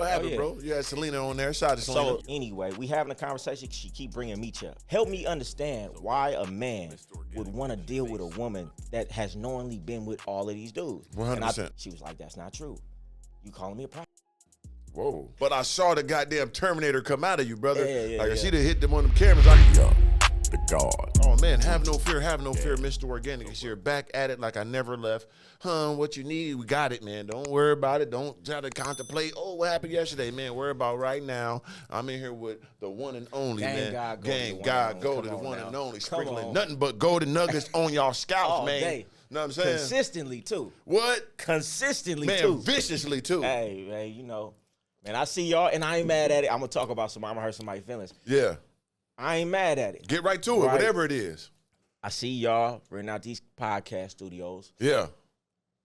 What happened, bro? You had Selena on there. Shout out to Selena. So anyway, we having a conversation. She keep bringing Meech up. Help me understand why a man would want to deal with a woman that has knowingly been with all of these dudes. 100%. She was like, that's not true. You calling me a prostitute? Whoa. But I saw the goddamn Terminator come out of you, brother. Yeah. Like, she done hit them on them cameras. Like, yo, the God. Oh, man, have no fear, Mr. Organic is here. Back at it like I never left. What you need, we got it, man. Don't worry about it. Don't try to contemplate, oh, what happened yesterday, man. Worry about right now. I'm in here with the one and only, man. God Goldie, the one and only. Sprinkling nothing but golden nuggets on y'all scalps, all man. Day. Know what I'm saying? Consistently, too. What? Consistently, man, too. Viciously, too. Hey, you know, man, I see y'all, and I ain't mad at it. I'm going to talk about somebody. I'm going to hurt somebody's feelings. Yeah. I ain't mad at it. Get right to it, whatever it is. I see y'all renting out these podcast studios. Yeah.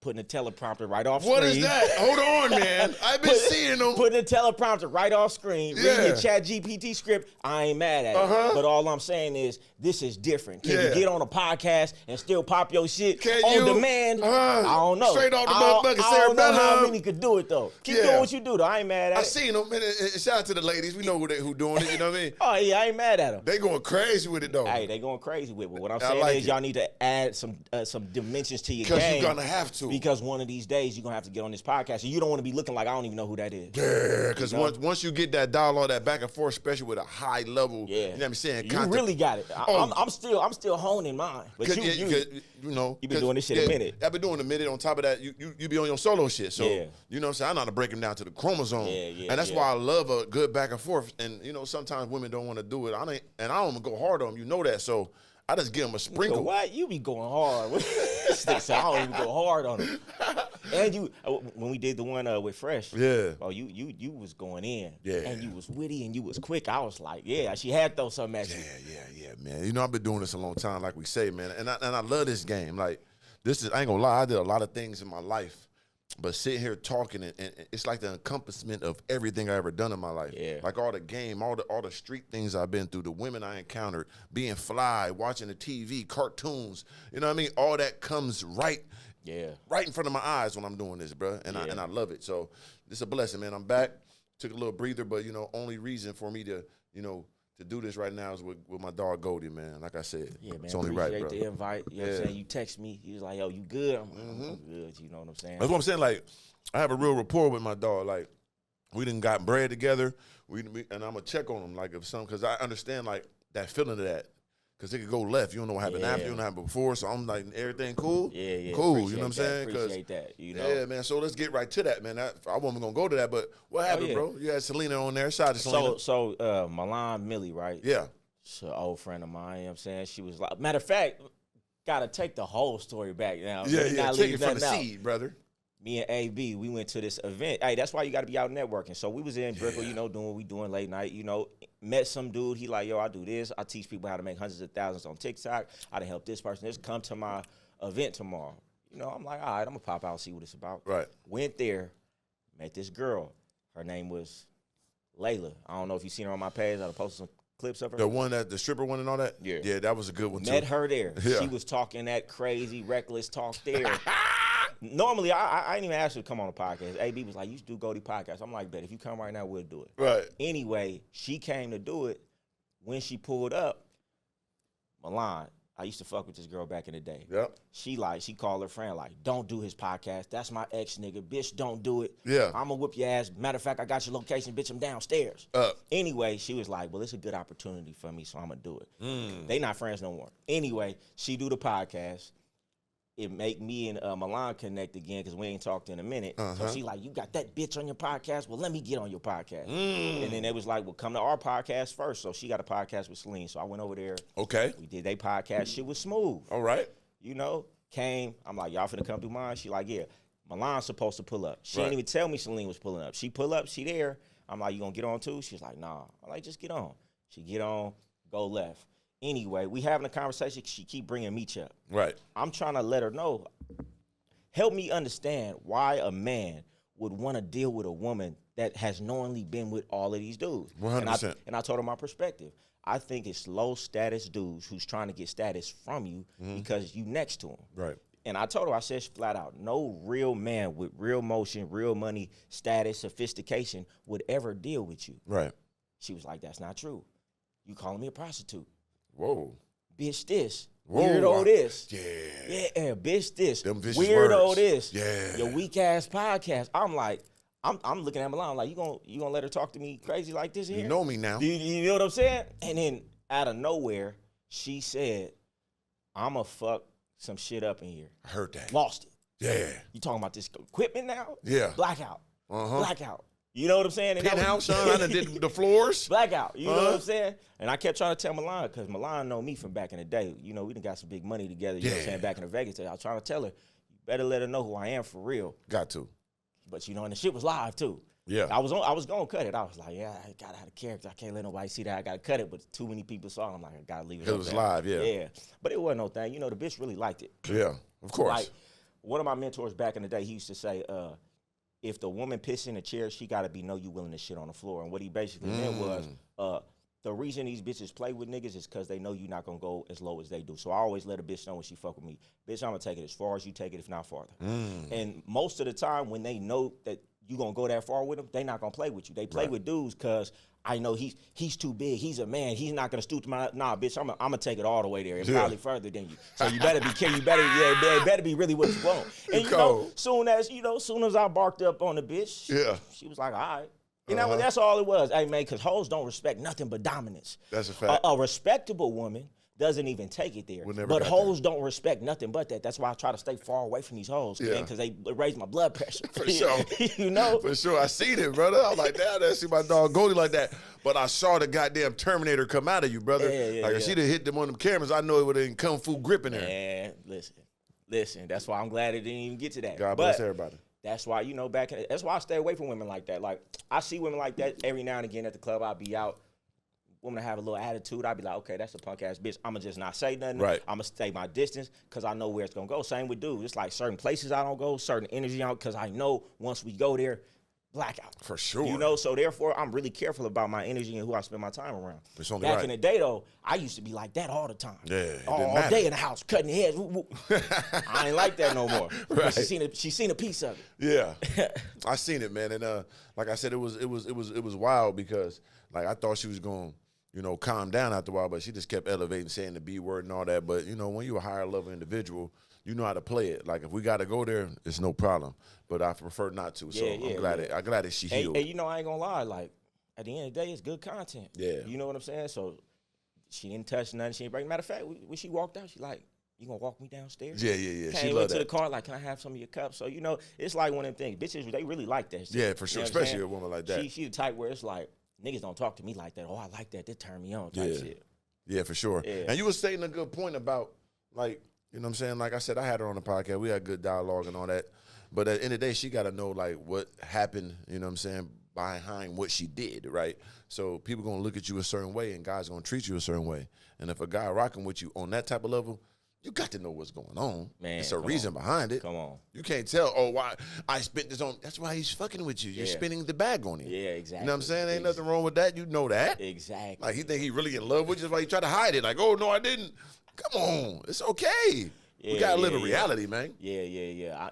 Putting a teleprompter right off screen. What is that? Hold on, man. I've been seeing them. Putting a teleprompter right off screen. Reading your chat GPT script. I ain't mad at it. But all I'm saying is, this is different. Can you get on a podcast and still pop your shit on demand? I don't know. Straight off the motherfucker. I don't know how many could do it, though. Keep doing what you do, though. I ain't mad at it. I seen them. And shout out to the ladies. We know who doing it. You know what I mean? Oh, yeah. I ain't mad at them. They going crazy with it, though. Hey, they going crazy with it. But what I'm saying is y'all need to add some dimensions to your game. Because you're going to have to. Because one of these days, you're going to have to get on this podcast. And you don't want to be looking like I don't even know who that is. Yeah, because once you get that dialogue, that back and forth, especially with a high level, you know what I'm saying? You really got it. I'm still honing mine. But you know, you've been doing this shit a minute. I've been doing it a minute. On top of that, you be on your solo shit. So, you know what I'm saying? I know how to break them down to the chromosome. And that's why I love a good back and forth. And, you know, sometimes women don't want to do it. I don't go hard on them. You know that. So, I just give them a sprinkle. What? You be going hard. I don't even go hard on them. And you, when we did the one with Fresh, oh, you was going in. And you was witty and you was quick. I was like, she had throw something at you. Yeah, man. You know, I've been doing this a long time, like we say, man. And I love this game. Like, I ain't gonna lie, I did a lot of things in my life. But sitting here talking, and it's like the encompassment of everything I ever done in my life. Like all the game, all the street things I've been through, the women I encountered, being fly, watching the TV, cartoons. You know what I mean? All that comes right in front of my eyes when I'm doing this, bro. And I love it. So it's a blessing, man. I'm back. Took a little breather, but you know, only reason for me to, you know, to do this right now is with my dog Goldie, man. Like I said, man, it's only right, bro. Appreciate the invite. You know what I'm saying? You text me. He was like, yo, you good? I'm good. You know what I'm saying? That's what I'm saying. Like, I have a real rapport with my dog. Like, we done got bread together. And I'm going to check on him, like, if something, because I understand, like, that feeling of that. Because it could go left. You don't know what happened after. You don't know what happened before. So I'm like, everything cool? Cool. You know what I'm saying? Appreciate that. You know? Yeah, man. So let's get right to that, man. I wasn't going to go to that, but what happened, bro? You had Selena on there. Shout out to Selena. So Milan Millie, right? Yeah. She's an old friend of mine. You know what I'm saying? She was like, matter of fact, got to take the whole story back now. Take it from the seed, brother. Me and AB, we went to this event. Hey, that's why you got to be out networking. So we was in Brickell, you know, doing what we doing late night, you know. Met some dude. He like, yo, I do this. I teach people how to make hundreds of thousands on TikTok. I done help this person. Just come to my event tomorrow. You know, I'm like, all right, I'm going to pop out and see what it's about. Right. Went there, met this girl. Her name was Layla. I don't know if you seen her on my page. I posted some clips of her. The stripper one and all that? Yeah, that was a good one, too. Met her there. Yeah. She was talking that crazy, reckless talk there. Normally, I didn't even ask her to come on the podcast. AB was like, you should do Goldie podcast. I'm like, bet if you come right now, we'll do it. Right. Anyway, she came to do it. When she pulled up, Milan, I used to fuck with this girl back in the day. Yep. She called her friend like, don't do his podcast. That's my ex nigga. Bitch, don't do it. Yeah. I'm going to whoop your ass. Matter of fact, I got your location. Bitch, I'm downstairs. Anyway, she was like, well, it's a good opportunity for me, so I'm going to do it. They not friends no more. Anyway, she do the podcast. It make me and Milan connect again because we ain't talked in a minute. So she like, you got that bitch on your podcast? Well, let me get on your podcast. And then they was like, well, come to our podcast first. So she got a podcast with Celine. So I went over there. Okay. We did their podcast. Shit was smooth. All right. You know, came. I'm like, y'all finna come through mine? She like, yeah. Milan's supposed to pull up. She didn't even tell me Celine was pulling up. She pull up. She there. I'm like, you gonna get on too? She's like, nah. I'm like, just get on. She get on, go left. Anyway, we having a conversation. She keep bringing Meech up. Right. I'm trying to let her know. Help me understand why a man would want to deal with a woman that has knowingly been with all of these dudes. 100%. And I told her my perspective. I think it's low status dudes who's trying to get status from you because you next to them. Right. And I told her, I said flat out, no real man with real motion, real money, status, sophistication would ever deal with you. Right. She was like, that's not true. You calling me a prostitute. Whoa. Bitch this. Whoa. Weirdo this. Yeah. Yeah, bitch this. Them vicious Weirdo words. this. Yeah. Your weak ass podcast. I'm like, I'm looking at Milan like, you gonna let her talk to me crazy like this here? You know me now. You know what I'm saying? And then out of nowhere, she said, I'ma fuck some shit up in here. I heard that. Lost it. Yeah. You talking about this equipment now? Yeah. Blackout. Uh-huh. Blackout. You know what I'm saying? And Penthouse, son. I done did the floors. Blackout. You know what I'm saying? And I kept trying to tell Milan, because Milan know me from back in the day. You know, we done got some big money together, you know what I'm saying, back in the Vegas. I was trying to tell her, you better let her know who I am for real. Got to. But, you know, and the shit was live, too. Yeah. I was going to cut it. I was like, yeah, I got out of character. I can't let nobody see that. I got to cut it. But too many people saw it. I'm like, I got to leave it up It was there. live, yeah. Yeah. But it wasn't no thing. You know, the bitch really liked it. Yeah, of course. Like, one of my mentors back in the day, he used to say, if the woman piss in a chair, she got to be know you willing to shit on the floor. And what he basically meant was, the reason these bitches play with niggas is because they know you're not going to go as low as they do. So I always let a bitch know when she fuck with me, bitch, I'm going to take it as far as you take it, if not farther. And most of the time when they know that you going to go that far with them, they not going to play with you. They play with dudes because I know he's too big. He's a man. He's not going to stoop to my, nah, bitch, I'm going to take it all the way there and probably further than you. So you better be careful. You better be really what you want. And you know, soon as I barked up on the bitch, she was like, all right. You know, that's all it was. Hey, man, because hoes don't respect nothing but dominance. That's a fact. A respectable woman doesn't even take it there. But hoes don't respect nothing but that. That's why I try to stay far away from these hoes, because they raise my blood pressure. For sure. You know? For sure. I seen it, brother. I was like, damn, I see my dog Goldie like that. But I saw the goddamn Terminator come out of you, brother. If she'd have hit them on them cameras, I know it would have been Kung Fu gripping her. Man, listen. That's why I'm glad it didn't even get to that. God bless everybody. That's why, you know, that's why I stay away from women like that. Like, I see women like that every now and again at the club. I'll be out. Women have a little attitude. I'll be like, okay, that's a punk ass bitch. I'm going to just not say nothing. Right. I'm going to stay my distance because I know where it's going to go. Same with dudes. It's like certain places I don't go, certain energy out, because I know once we go there, blackout. For sure. You know, so therefore, I'm really careful about my energy and who I spend my time around. It's only Back in the day, though, I used to be like that all the time. Yeah, all day in the house, cutting heads. I ain't like that no more. Right. She seen a piece of it. Yeah, I seen it, man. And like I said, it was wild because like I thought she was going, you know, calm down after a while, but she just kept elevating, saying the B word and all that. But you know, when you're a higher level individual, you know how to play it. Like if we got to go there, it's no problem. But I prefer not to. So I'm glad that she healed. And you know, I ain't gonna lie. Like at the end of the day, it's good content. Yeah. You know what I'm saying? So she didn't touch nothing. She didn't break. Matter of fact, when she walked out, she like, you gonna walk me downstairs? Yeah. She went to the car like, can I have some of your cups? So you know, it's like one of them things. Bitches, they really like that shit. Yeah, for sure. You know especially a woman like that. She the type where it's like, niggas don't talk to me like that. Oh, I like that. They turn me on type shit. Yeah, for sure. Yeah. And you were saying a good point about, like, you know what I'm saying? Like I said, I had her on the podcast. We had good dialogue and all that. But at the end of the day, she got to know, like, what happened, you know what I'm saying, behind what she did, right? So people going to look at you a certain way and guys going to treat you a certain way. And if a guy rocking with you on that type of level, you got to know what's going on. Man, it's a reason behind it. Come on. You can't tell, oh, why I spent this on. That's why he's fucking with you. You're spinning the bag on him. Yeah, exactly. You know what I'm saying? Ain't nothing wrong with that. You know that. Exactly. Like, he think he really in love with you. That's why he try to hide it. Like, oh, no, I didn't. Come on. It's okay. We got to live in reality, man. Yeah. I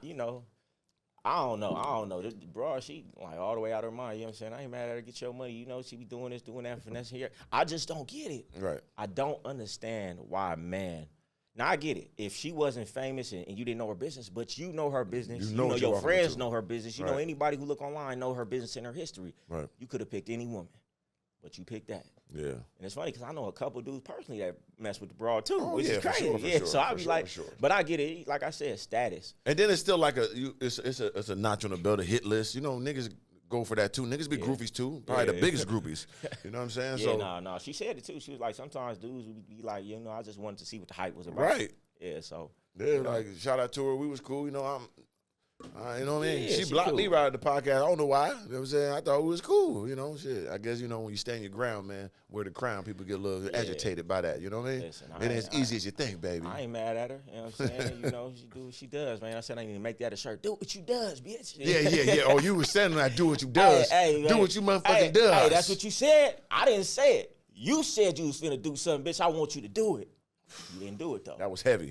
don't know. This bro, she like all the way out of her mind. You know what I'm saying? I ain't mad at her. Get your money. You know, she be doing this, doing that, finesse here. I just don't get it. Right. I don't understand why, man. Now, I get it. If she wasn't famous and you didn't know her business, but you know her business, you know your friends know her business, you know anybody who look online know her business and her history. Right. You could have picked any woman, but you picked that. Yeah. And it's funny because I know a couple dudes personally that mess with the broad too, which is crazy. Sure, so I be like, but I get it. Like I said, status. And then it's still like it's a notch on the belt, a hit list. You know, niggas go for that too. Niggas be goofies too. Probably the biggest groupies. You know what I'm saying? No. She said it too. She was like, sometimes dudes would be like, you know, I just wanted to see what the hype was about. Right. Yeah, so. Yeah, like, shout out to her. We was cool. You know, you know what I mean? She blocked me right at the podcast. I don't know why. You know what I'm saying? I thought it was cool. You know, shit. I guess, you know, when you stand your ground, man, wear the crown, people get a little agitated by that. You know what I mean? Listen, it ain't as easy as you think, baby. I ain't mad at her. You know what I'm saying? You know, she do what she does, man. I said I need to make that a shirt. Do what you does, bitch. Yeah. Oh, you was saying that do what you does. Do what you motherfucking does. Hey, that's what you said. I didn't say it. You said you was finna do something, bitch. I want you to do it. You didn't do it though. That was heavy.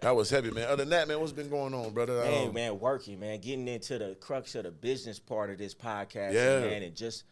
That was heavy, man. Other than that, man, what's been going on, brother? Man, working, man. Getting into the crux of the business part of this podcast, man, and just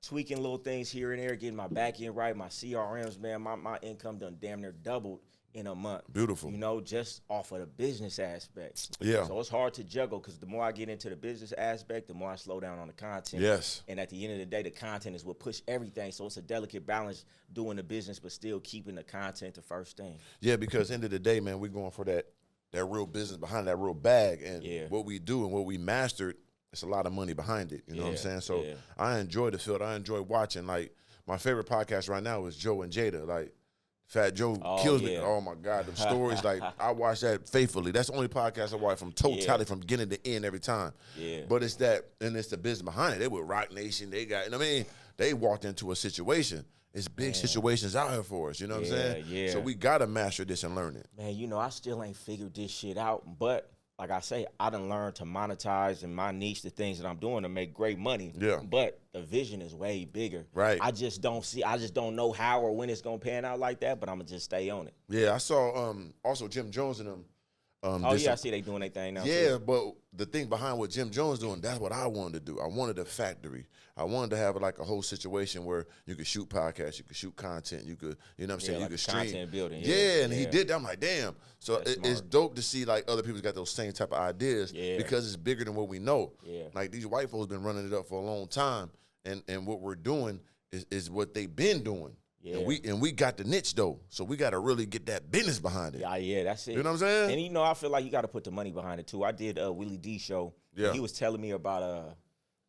tweaking little things here and there, getting my back end right, my CRMs, man. My income done damn near doubled in a month. Beautiful. You know, just off of the business aspect. Yeah. So it's hard to juggle because the more I get into the business aspect, the more I slow down on the content. Yes. And at the end of the day, the content is what push everything. So it's a delicate balance doing the business, but still keeping the content the first thing. Yeah, because end of the day, man, we're going for that real business behind that real bag. And what we do and what we mastered, it's a lot of money behind it. You know what I'm saying? So I enjoy the field. I enjoy watching. Like, my favorite podcast right now is Joe and Jada. Like, Fat Joe kills me. Oh, my God. The stories, like, I watch that faithfully. That's the only podcast I watch from totality, from beginning to end every time. Yeah. But it's that, and it's the business behind it. They with Rock Nation. They got, I mean, they walked into a situation. It's big situations out here for us. You know what I'm saying? Yeah. So we got to master this and learn it. Man, you know, I still ain't figured this shit out, but like I say, I done learned to monetize in my niche the things that I'm doing to make great money. Yeah. But the vision is way bigger. Right. I just don't know how or when it's gonna pan out like that, but I'm gonna just stay on it. Yeah, I saw also Jim Jones and them. I see they doing their thing now. Yeah, too. But the thing behind what Jim Jones doing, that's what I wanted to do. I wanted a factory. I wanted to have like a whole situation where you could shoot podcasts, you could shoot content, you could, you know what I'm saying, like you could stream. Content building. Yeah, and he did that. I'm like, damn. So it's dope to see like other people got those same type of ideas because it's bigger than what we know. Yeah. Like these white folks been running it up for a long time, and what we're doing is what they've been doing. Yeah. And we got the niche though, so we got to really get that business behind it. Yeah, that's it. You know what I'm saying? And you know, I feel like you got to put the money behind it too. I did Willie D show. Yeah. He was telling me about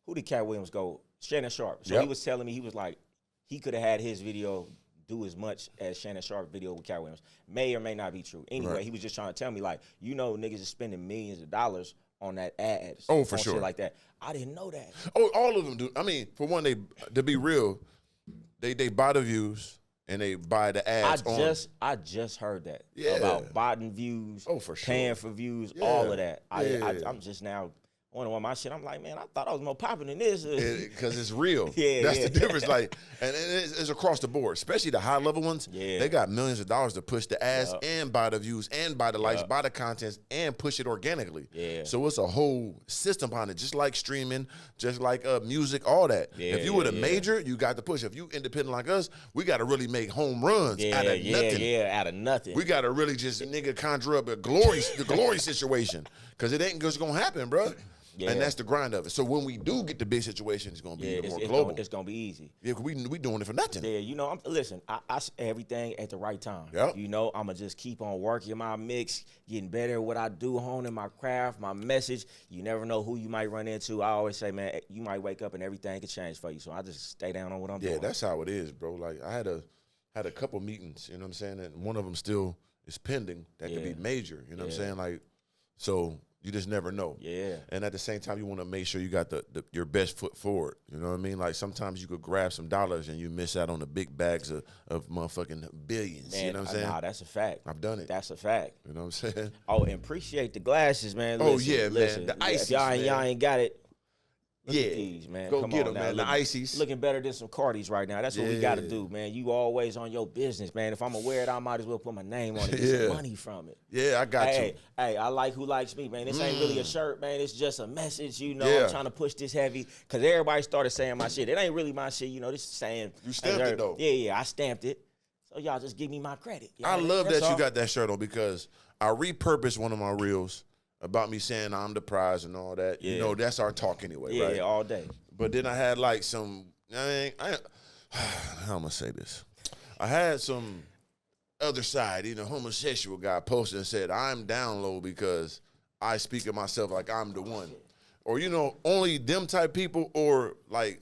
who did Cat Williams go? Shannon Sharp. So he was telling me, he was like, he could have had his video do as much as Shannon Sharp's video with Cat Williams. May or may not be true. Anyway, he was just trying to tell me like, you know, niggas is spending millions of dollars on that ads. Oh, for sure. Shit like that. I didn't know that. Oh, all of them do. I mean, for one, to be real, they buy the views. And they buy the ads I just heard that about botting views, for sure, paying for views, all of that. I'm just now on my shit. I'm like, man, I thought I was more popping than this. Because it's real. That's the difference. Like, and it's across the board, especially the high level ones. Yeah. They got millions of dollars to push the ads and buy the views and buy the likes, buy the contents and push it organically. Yeah. So it's a whole system behind it, just like streaming, just like music, all that. Yeah, if you were a major, you got to push. If you independent like us, we got to really make home runs out of nothing. Yeah, out of nothing. We got to really just conjure up the glory situation, because it ain't just gonna happen, bro. Yeah. And that's the grind of it. So when we do get the big situation, it's going to be more global. It's going to be easy. Yeah, because we doing it for nothing. Yeah, you know, listen, I everything at the right time. Yep. You know, I'm going to just keep on working my mix, getting better at what I do, honing my craft, my message. You never know who you might run into. I always say, man, you might wake up and everything could change for you. So I just stay down on what I'm doing. Yeah, that's how it is, bro. Like, I had a couple meetings, you know what I'm saying? And one of them still is pending. That could be major, you know what I'm saying? Like, so you just never know. Yeah. And at the same time, you want to make sure you got your best foot forward. You know what I mean? Like, sometimes you could grab some dollars and you miss out on the big bags of motherfucking billions. Man, you know what I'm saying? Nah, that's a fact. I've done it. That's a fact. You know what I'm saying? Oh, and appreciate the glasses, man. Listen, man. The ices, y'all ain't got it. Look at these, man. Come get them, man. The ices. Looking better than some Cardis right now. That's what we got to do, man. You always on your business, man. If I'm going to wear it, I might as well put my name on it, get some money from it. Yeah, I got you. Hey, I like who likes me, man. This ain't really a shirt, man. It's just a message, you know. I'm trying to push this heavy because everybody started saying my shit. It ain't really my shit, you know. This is saying. You stamped it, though. Yeah, I stamped it. So y'all just give me my credit. I love that you got that shirt on because I repurposed one of my reels about me saying I'm the prize and all that. Yeah. You know, that's our talk anyway, right? Yeah, all day. But then I had like some, how am I going to say this? I had some other side, homosexual guy posted and said, I'm down low because I speak of myself like I'm the one. Or, only them type people, or like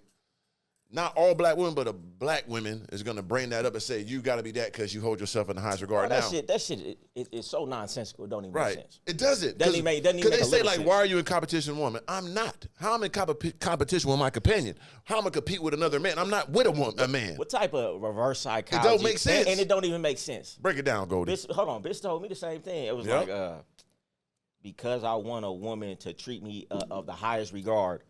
not all black women, but a black women is going to bring that up and say, you got to be that because you hold yourself in the highest regard. That shit is so nonsensical. It don't even make sense. It doesn't. Doesn't even make they say, like, sense. why are you in competition with a woman? I'm not. How am I in competition with my companion? How am I going to compete with another man? I'm not with a man. What type of reverse psychology? It don't make sense. And it don't even make sense. Break it down, Goldie. Hold on. Bitch told me the same thing. It was like, because I want a woman to treat me of the highest regard,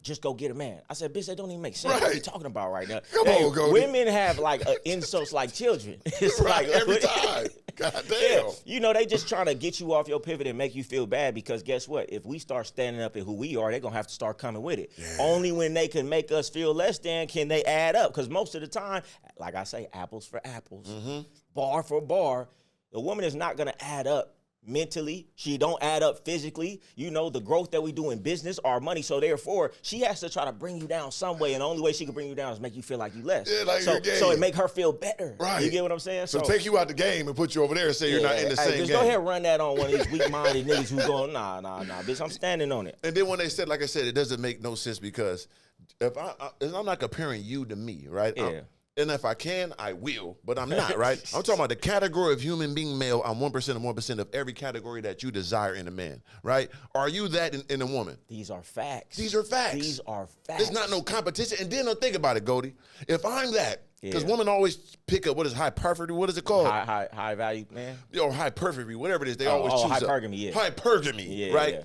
just go get a man. I said, bitch, that don't even make sense. What are you talking about right now? Come on, Goldie. Women have like insults like children. It's like every time. God damn. Yeah. They just trying to get you off your pivot and make you feel bad because guess what? If we start standing up in who we are, they're going to have to start coming with it. Yeah. Only when they can make us feel less than can they add up. Because most of the time, like I say, apples for apples, bar for bar, the woman is not going to add up mentally. She don't add up physically. The growth that we do in business, our money. So therefore, she has to try to bring you down some way. And the only way she can bring you down is make you feel like you less. Yeah, like so it make her feel better. Right. You get what I'm saying? So take you out the game and put you over there and say you're not in the same just game. Go ahead and run that on one of these weak-minded niggas who going, nah, bitch, I'm standing on it. And then when they said, like I said, it doesn't make no sense because if I'm not comparing you to me, right? Yeah. And if I can, I will, but I'm not, right? I'm talking about the category of human being male. I'm 1% of 1% of every category that you desire in a man, right? Are you that in a woman? These are facts. These are facts. These are facts. It's not no competition. And then think about it, Goldie. If I'm that, because women always pick up, what is hypertrophy? What is it called? High value, man. Or hypertrophy, whatever it is. They always choose hypergamy, hypergamy, right? Yeah.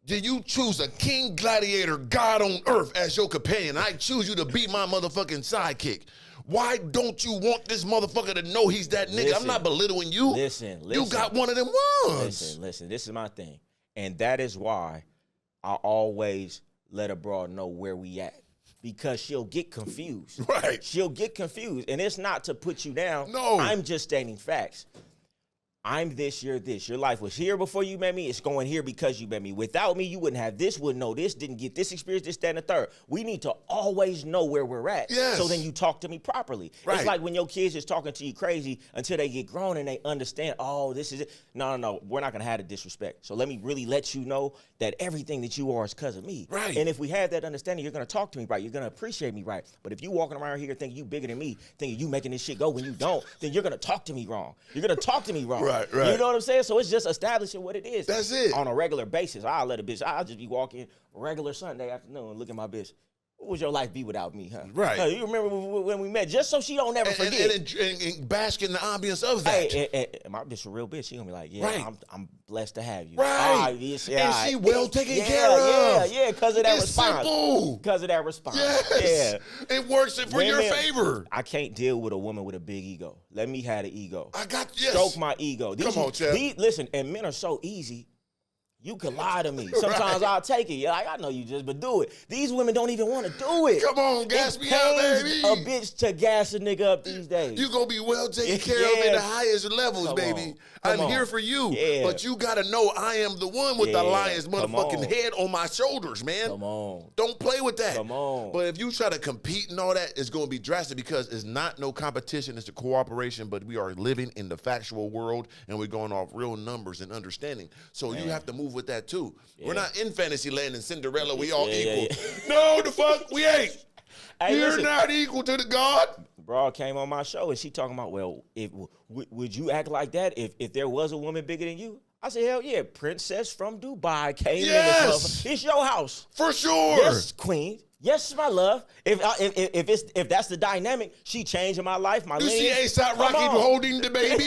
Do you choose a king gladiator, God on earth as your companion? I choose you to be my motherfucking sidekick. Why don't you want this motherfucker to know he's that nigga? Listen, I'm not belittling you. Listen. You got one of them ones. Listen. This is my thing. And that is why I always let a broad know where we at. Because she'll get confused. Right. She'll get confused. And it's not to put you down. No. I'm just stating facts. I'm this, you're this. Your life was here before you met me. It's going here because you met me. Without me, you wouldn't have this, wouldn't know this, didn't get this experience, this, that, and the third. We need to always know where we're at. Yes. So then you talk to me properly. Right. It's like when your kids is talking to you crazy until they get grown and they understand, oh, this is it. No. We're not going to have the disrespect. So let me really let you know that everything that you are is because of me. Right. And if we have that understanding, you're going to talk to me right. You're going to appreciate me right. But if you walking around here thinking you bigger than me, thinking you making this shit go when you don't, then you're going to talk to me wrong. You're going to talk to me wrong. Right. You know what I'm saying? So it's just establishing what it is. That's it. On a regular basis. I'll just be walking regular Sunday afternoon and look at my bitch. What would your life be without me, huh? Right. You remember when we met, just so she don't never forget. And bask in the ambience of that. Hey, and my bitch a real bitch. She gonna be like, yeah, right. I'm blessed to have you. Right. And she well taken care of. Yeah, because of that response. Simple. Because of that response. Yes. Yeah. It works for your favor. I can't deal with a woman with a big ego. Let me have the ego. Yes. Stroke my ego. Come on, Chad. Listen, and men are so easy. You can lie to me. Sometimes I'll take it. Like, I know you just, but do it. These women don't even want to do it. Come on, gas me out, baby. A bitch to gas a nigga up these days. You gonna be well taken care of in the highest levels, baby. I'm here for you. But you gotta know I am the one with the lion's motherfucking head on my shoulders, man. Come on. Don't play with that. Come on. But if you try to compete and all that, it's gonna be drastic because it's not no competition, it's a cooperation, but we are living in the factual world and we're going off real numbers and understanding. So you have to move with that too. Yeah. We're not in fantasy land and Cinderella, we all equal. No, the fuck, we ain't. Hey, you're not equal to the God. Broad came on my show and she talking about, well, would you act like that if there was a woman bigger than you? I said, hell yeah, princess from Dubai came in. It's your house. For sure. Yes, queen. Yes, my love. If that's the dynamic, she changing my life, my lineage. You see A$AP Rocky holding the baby?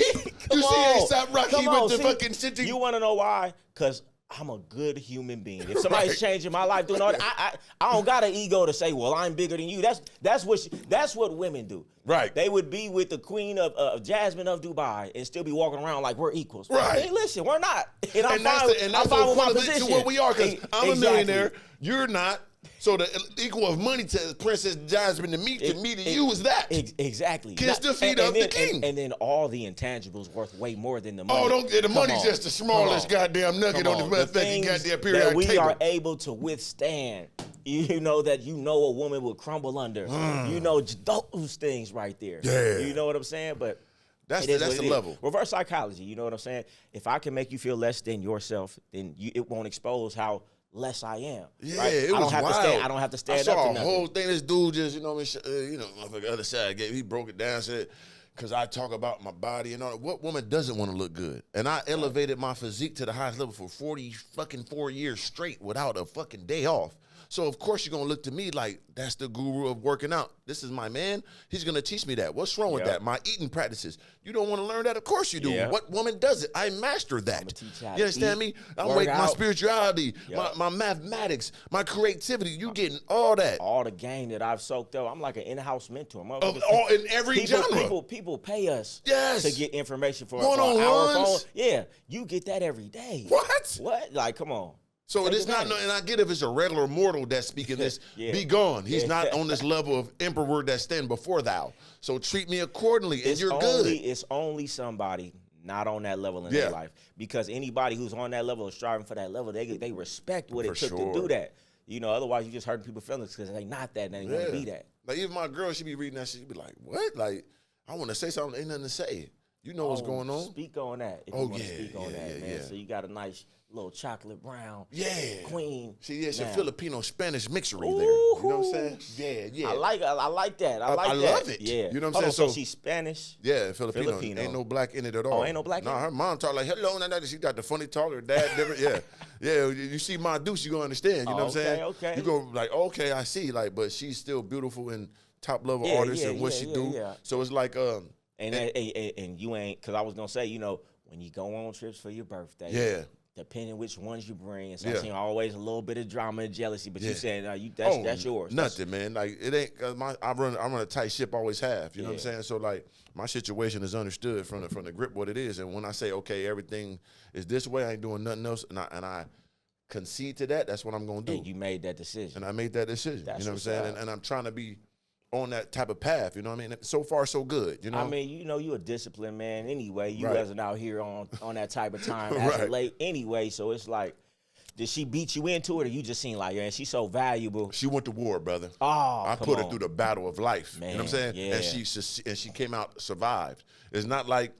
You see A$AP Rocky with the fucking shit? You want to know why? Because I'm a good human being. If somebody's changing my life, doing all that, I don't got an ego to say, well, I'm bigger than you. That's what women do. Right. They would be with the queen of Jasmine of Dubai and still be walking around like we're equals. Right. Hey, listen, we're not. And that's the equivalent to what we are because I'm a millionaire. You're not. So the equal of money to Princess Jasmine to me to you is that. Exactly. Kiss the feet of the king. And then all the intangibles worth way more than the money. Oh, the money's just the smallest goddamn nugget on the motherfucking goddamn periodic that we table. are able to withstand. You know that a woman will crumble under. You know those things right there. Yeah. You know what I'm saying? But that's the level. Reverse psychology. You know what I'm saying? If I can make you feel less than yourself, then it won't expose how less I am. Yeah, right? it was wild. I don't have to stand up to nothing. I saw a whole thing. This dude just, the other side he broke it down, said, because I talk about my body and all that. What woman doesn't want to look good? And I elevated my physique to the highest level for 4 years straight without a fucking day off. So of course you're gonna look to me like that's the guru of working out. This is my man. He's gonna teach me that. What's wrong with that? My eating practices. You don't want to learn that? Of course you do. What woman does it? I master that. You understand me? I'm waking my spirituality, my mathematics, my creativity. You getting all that. All the game that I've soaked up. I'm like an in-house mentor. All in every genre. People pay us to get information for one-on-ones. our phone. Yeah, you get that every day. What? Like, come on. So it is not, and I get if it's a regular mortal that's speaking this, be gone. He's not on this level of emperor that stand before thou. So treat me accordingly, and you're good. It's only somebody not on that level in their life. Because anybody who's on that level or striving for that level, they respect what it took to do that. You know, otherwise you just hurting people's feelings because they not that, and they want to be that. Like even my girl, she be reading that shit, she be like, what? Like, I want to say something, ain't nothing to say. You know what's going on. Speak on that. If you want to speak on that, man. So you got a nice little chocolate brown queen. It's a Filipino-Spanish mixery there. You know what I'm saying? Yeah. I like that. I like that. I love it. Yeah. You know what I'm saying? So she's Spanish? Yeah, Filipino. Ain't no black in it at all. Oh, ain't no black in it? Nah, her mom talk like, hello, and she got the funny talk. Her dad different. Yeah, you see my deuce, you gonna understand. You know what I'm saying? Okay. You go like, okay, I see. Like, but she's still beautiful and top-level artist and what she do. Yeah. So it's like, And you ain't, because I was going to say, you know, when you go on trips for your birthday, depending which ones you bring, and so always a little bit of drama and jealousy, but you saying, that's yours. Nothing, man. Like, it ain't, I run a tight ship, always have, you know what I'm saying? So, like, my situation is understood from the grip what it is, and when I say, okay, everything is this way, I ain't doing nothing else, and I concede to that, that's what I'm going to do. And you made that decision. And I made that decision, you know what I'm saying? And I'm trying to be on that type of path, you know what I mean? So far, so good, you know? I mean, you know, you a disciplined man anyway. You wasn't out here on that type of time as of late anyway, so it's like, did she beat you into it, or you just seen like, man, she's so valuable? She went to war, brother. I put her through the battle of life, man, you know what I'm saying? Yeah. And she came out, survived. It's not like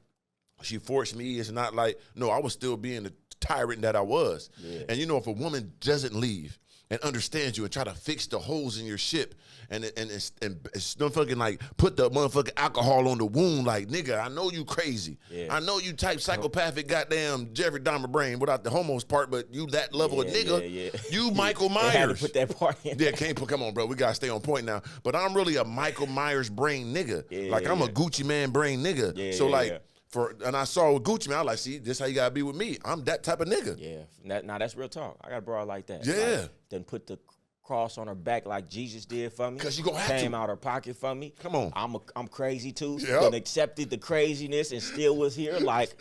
she forced me. It's not like, no, I was still being the tyrant that I was. Yeah. And you know, if a woman doesn't leave and understands you and try to fix the holes in your ship and it's motherfucking like put the motherfucking alcohol on the wound, like, nigga, I know you crazy. Yeah. I know you type psychopathic goddamn Jeffrey Dahmer brain without the homos part, but you that level of nigga. You Michael Myers. Had to put that part in. Come on, bro. We gotta stay on point now. But I'm really a Michael Myers brain nigga. I'm a Gucci man brain nigga. And I saw with Gucci man, I was like, see, this how you gotta be with me. I'm that type of nigga. Yeah. Now that's real talk. I got a bro like that. Yeah. Like, then put the cross on her back like Jesus did for me. Cause you gonna have Came out her pocket for me. Come on. I'm crazy too. Yep. Then accepted the craziness and still was here. Like,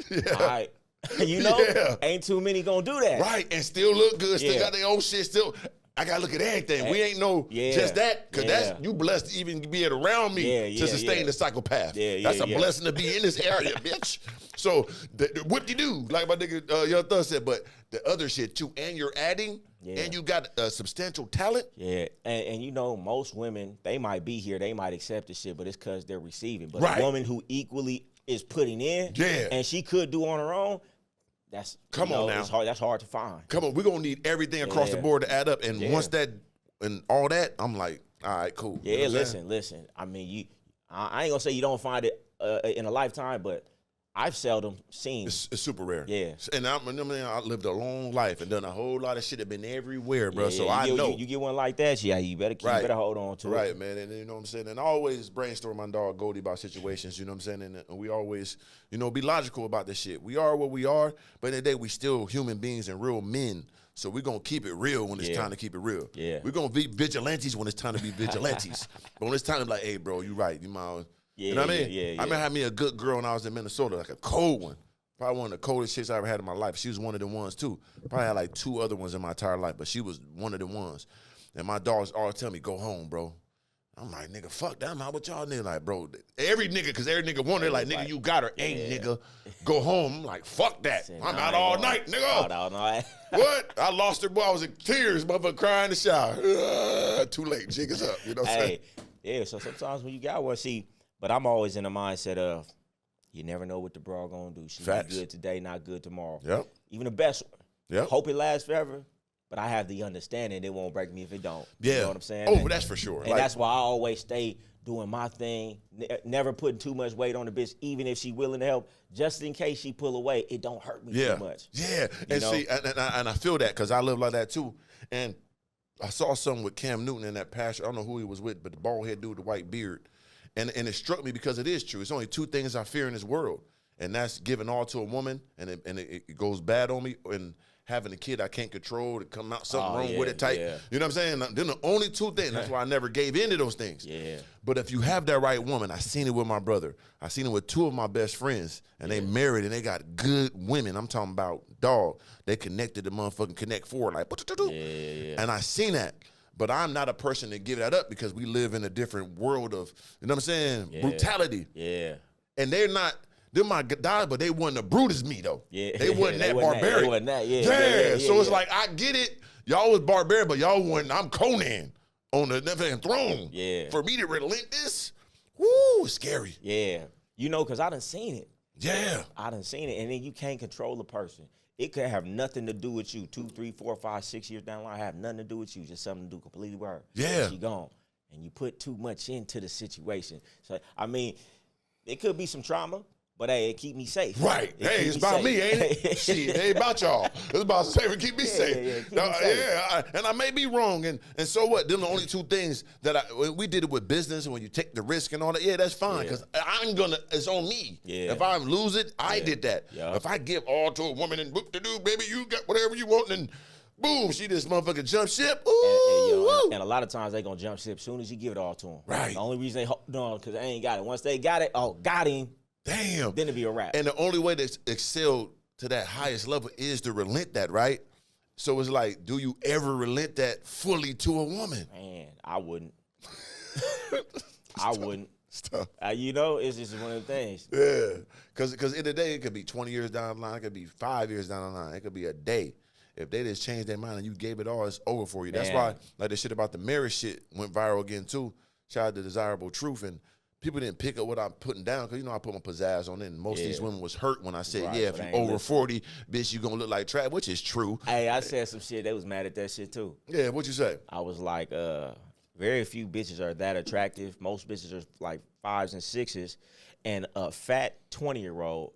you know, ain't too many gonna do that. Right, and still look good. Still got their old shit. Still, I gotta look at everything. We ain't just that, cause that's you blessed to even be around me to sustain the psychopath. That's a blessing to be in this area, bitch. So whoop-de-doo, like my nigga Young Thug said, but the other shit too, and you're adding, and you got substantial talent. Yeah, and you know, most women, they might be here, they might accept the shit, but it's because they're receiving. But a woman who equally is putting in, and she could do on her own, that's on now. It's hard, that's hard to find. Come on, we're gonna need everything across the board to add up, and once that and all that, I'm like, all right, cool. Yeah, you know listen. I mean, I ain't gonna say you don't find it in a lifetime, but I've seldom seen. It's super rare. Yeah. And I lived a long life and done a whole lot of shit that been everywhere, bro. So I know. You get one like that, you better better hold on to it. Right, man. And you know what I'm saying? And I always brainstorm my dog Goldie about situations, you know what I'm saying? And we always, you know, be logical about this shit. We are what we are, but in the day we still human beings and real men. So we're going to keep it real when it's time to keep it real. Yeah. We're going to be vigilantes when it's time to be vigilantes. But when it's time to be like, hey, bro, you right. You might. You know what I mean? I remember having me a good girl when I was in Minnesota, like a cold one. Probably one of the coldest chicks I ever had in my life. She was one of the ones, too. Probably had like 2 other ones in my entire life, but she was one of the ones. And my dogs always tell me, go home, bro. I'm like, nigga, fuck that. How about y'all nigga? Like, bro, every nigga, because every nigga wanted, like, nigga, you got her. Ain't nigga, go home. I'm like, fuck that. I'm out all night, nigga. Out all night. What? I lost her, boy. I was in tears, motherfucker, crying in the shower. Too late. Jig is up. You know what I'm saying? Yeah, so sometimes when you got one, see, but I'm always in the mindset of, you never know what the bra gonna do. She be good today, not good tomorrow. Yep. Even the best one. Yep. Hope it lasts forever. But I have the understanding it won't break me if it don't. Yeah. You know what I'm saying? Oh, that's for sure. And that's why I always stay doing my thing, never putting too much weight on the bitch, even if she willing to help, just in case she pull away, it don't hurt me too much. Yeah, and see, and I feel that because I live like that too. And I saw something with Cam Newton in that pasture. I don't know who he was with, but the bald head dude with the white beard. And it struck me because it is true. It's only two things I fear in this world. And that's giving all to a woman, and it goes bad on me, and having a kid I can't control to come out something wrong with it type. Yeah. You know what I'm saying? Then the only two things. That's why I never gave in to those things. Yeah. But if you have that right woman, I seen it with my brother. I seen it with two of my best friends, and they married, and they got good women. I'm talking about, dog. They connected the motherfucking Connect Four, like, and I seen that. But I'm not a person to give that up because we live in a different world of, you know what I'm saying, brutality. Yeah. And they're not. They're my guys, but they wasn't the brute as me, though. Yeah. They wasn't that barbaric. They wasn't that, So it's like, I get it. Y'all was barbaric, but y'all wasn't. I'm Conan on the never-ending throne. Yeah. For me to relent this, woo, it's scary. Yeah. You know, because I done seen it. Yeah. I done seen it. And then you can't control a person. It could have nothing to do with you. 2, 3, 4, 5, 6 years down the line, have nothing to do with you. Just something to do completely with her. Yeah. She gone. And you put too much into the situation. So, I mean, it could be some trauma. But hey, it keep me safe. Right. Hey, it's about me, ain't it? Shit, it ain't about y'all. It's about safe and keep me safe. And I may be wrong. And so what? Them the only two things that we did it with business, and when you take the risk and all that, that's fine. Because it's on me. Yeah. If I lose it, I did that. Yeah. If I give all to a woman and book to do, baby, you got whatever you want, and boom, she just motherfucking jump ship. Ooh, and a lot of times they gonna jump ship as soon as you give it all to them. Right. The only reason they hold on because they ain't got it. Once they got it, got him. Damn. Then it'd be a wrap. And the only way to excel to that highest level is to relent that, right? So it's like, do you ever relent that fully to a woman? Man, I wouldn't. I wouldn't. Stuff. You know, it's just one of the things. Yeah. Because in the day, it could be 20 years down the line. It could be 5 years down the line. It could be a day. If they just changed their mind and you gave it all, it's over for you. That's why, like, the shit about the marriage shit went viral again, too. Shout out to Desirable Truth. And people didn't pick up what I'm putting down because, you know, I put my pizzazz on it. And most of these women was hurt when I said, if you over 40, bitch, you going to look like trash, which is true. Hey, I said some shit. They was mad at that shit, too. Yeah, what'd you say? I was like, very few bitches are that attractive. Most bitches are like 5s and 6s. And a fat 20-year-old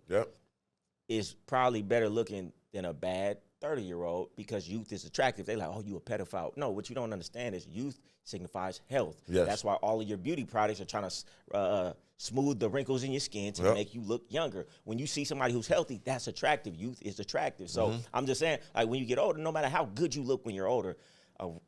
is probably better looking than a bad 30-year-old because youth is attractive. They like, oh, you a pedophile. No, what you don't understand is youth signifies health. Yes. That's why all of your beauty products are trying to smooth the wrinkles in your skin to make you look younger. When you see somebody who's healthy, that's attractive. Youth is attractive. So I'm just saying, like, when you get older, no matter how good you look when you're older,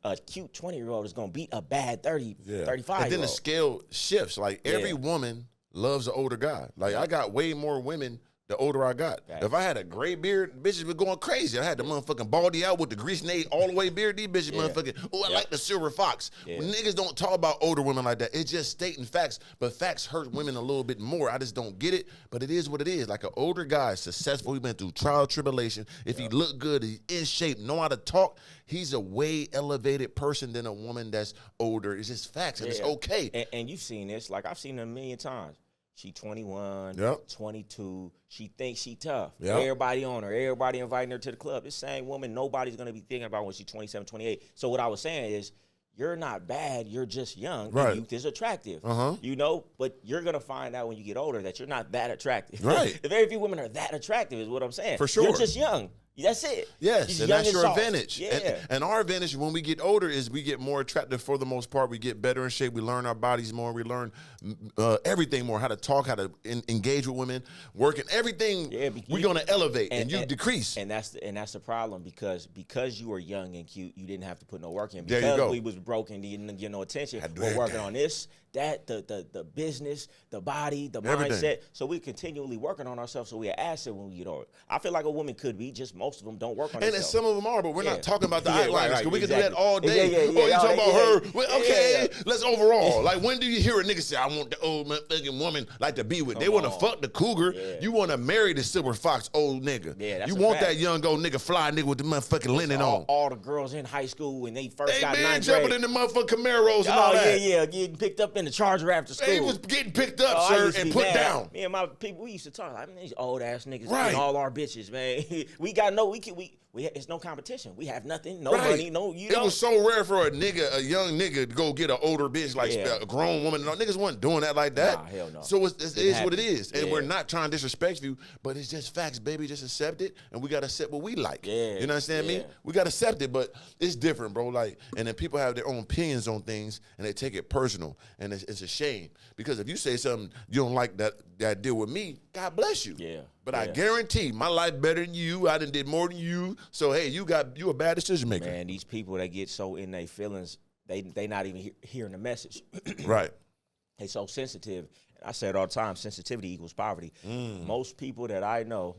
a cute 20-year-old is going to beat a bad 35-year-old. And then the scale shifts. Like, every woman loves an older guy. Like, I got way more women the older I got. If I had a gray beard, bitches were going crazy. I had the motherfucking baldy out with the grease nade all the way beard. These bitches motherfucking, I like the silver fox. Niggas don't talk about older women like that. It's just stating facts, but facts hurt women a little bit more. I just don't get it, but it is what it is. Like, an older guy, successful, he's been through trial, tribulation. If he look good, he's in shape, know how to talk, he's a way elevated person than a woman that's older. It's just facts, and it's okay. And you've seen this. Like, I've seen it a million times. She 21, 22. She thinks she tough. Everybody on her. Everybody inviting her to the club. This same woman, nobody's going to be thinking about when she's 27, 28. So what I was saying is, you're not bad. You're just young. Right. Youth is attractive. You know, but you're going to find out when you get older that you're not that attractive. Right. Very few women are that attractive is what I'm saying. For sure. You're just young. That's it. Yes, and that's your advantage. Yeah. And our advantage when we get older is we get more attractive for the most part. We get better in shape. We learn our bodies more. We learn everything more, how to talk, how to engage with women, working, everything. We're going to elevate, and you decrease. And that's the problem because you were young and cute, you didn't have to put no work in. There you go. We was broken, you didn't get no attention. We're working on this, that, the business, the body, the mindset. So we're continually working on ourselves so we're an asset when we get older. I feel like a woman could be, just most of them don't work on themselves. And some of them are, but we're not talking about the eyeliners, because we can do that all day. You talking about her? Well, okay, let's overall. Like, when do you hear a nigga say, I want the old motherfucking woman like to be with? They want to fuck the cougar. You want to marry the silver fox old nigga. You want that young old nigga, fly nigga with the motherfucking linen on. All the girls in high school when they first got 9th grade. Jumping in the motherfucking Camaros and all that. Getting picked up in in the Charger after school. They was getting picked up, sir, and put down. Me and my people, we used to talk like, these old ass niggas right. all our bitches, man. It's no competition. We have nothing, no money, no. It was so rare for a young nigga, to go get an older bitch like a grown woman. No, niggas wasn't doing that like that. Nah, hell no. So it is what it is, and we're not trying to disrespect you, but it's just facts, baby. Just accept it, and we gotta accept what we like. Yeah, you know what I'm saying? We gotta accept it, but it's different, bro. Like, and then people have their own opinions on things, and they take it personal, and it's a shame because if you say something you don't like that deal with me, God bless you. Yeah. But I guarantee my life better than you. I done did more than you. So hey, you a bad decision maker. Man, these people that get so in their feelings, they not even hearing the message. Right. They so sensitive. I say it all the time, sensitivity equals poverty. Most people that I know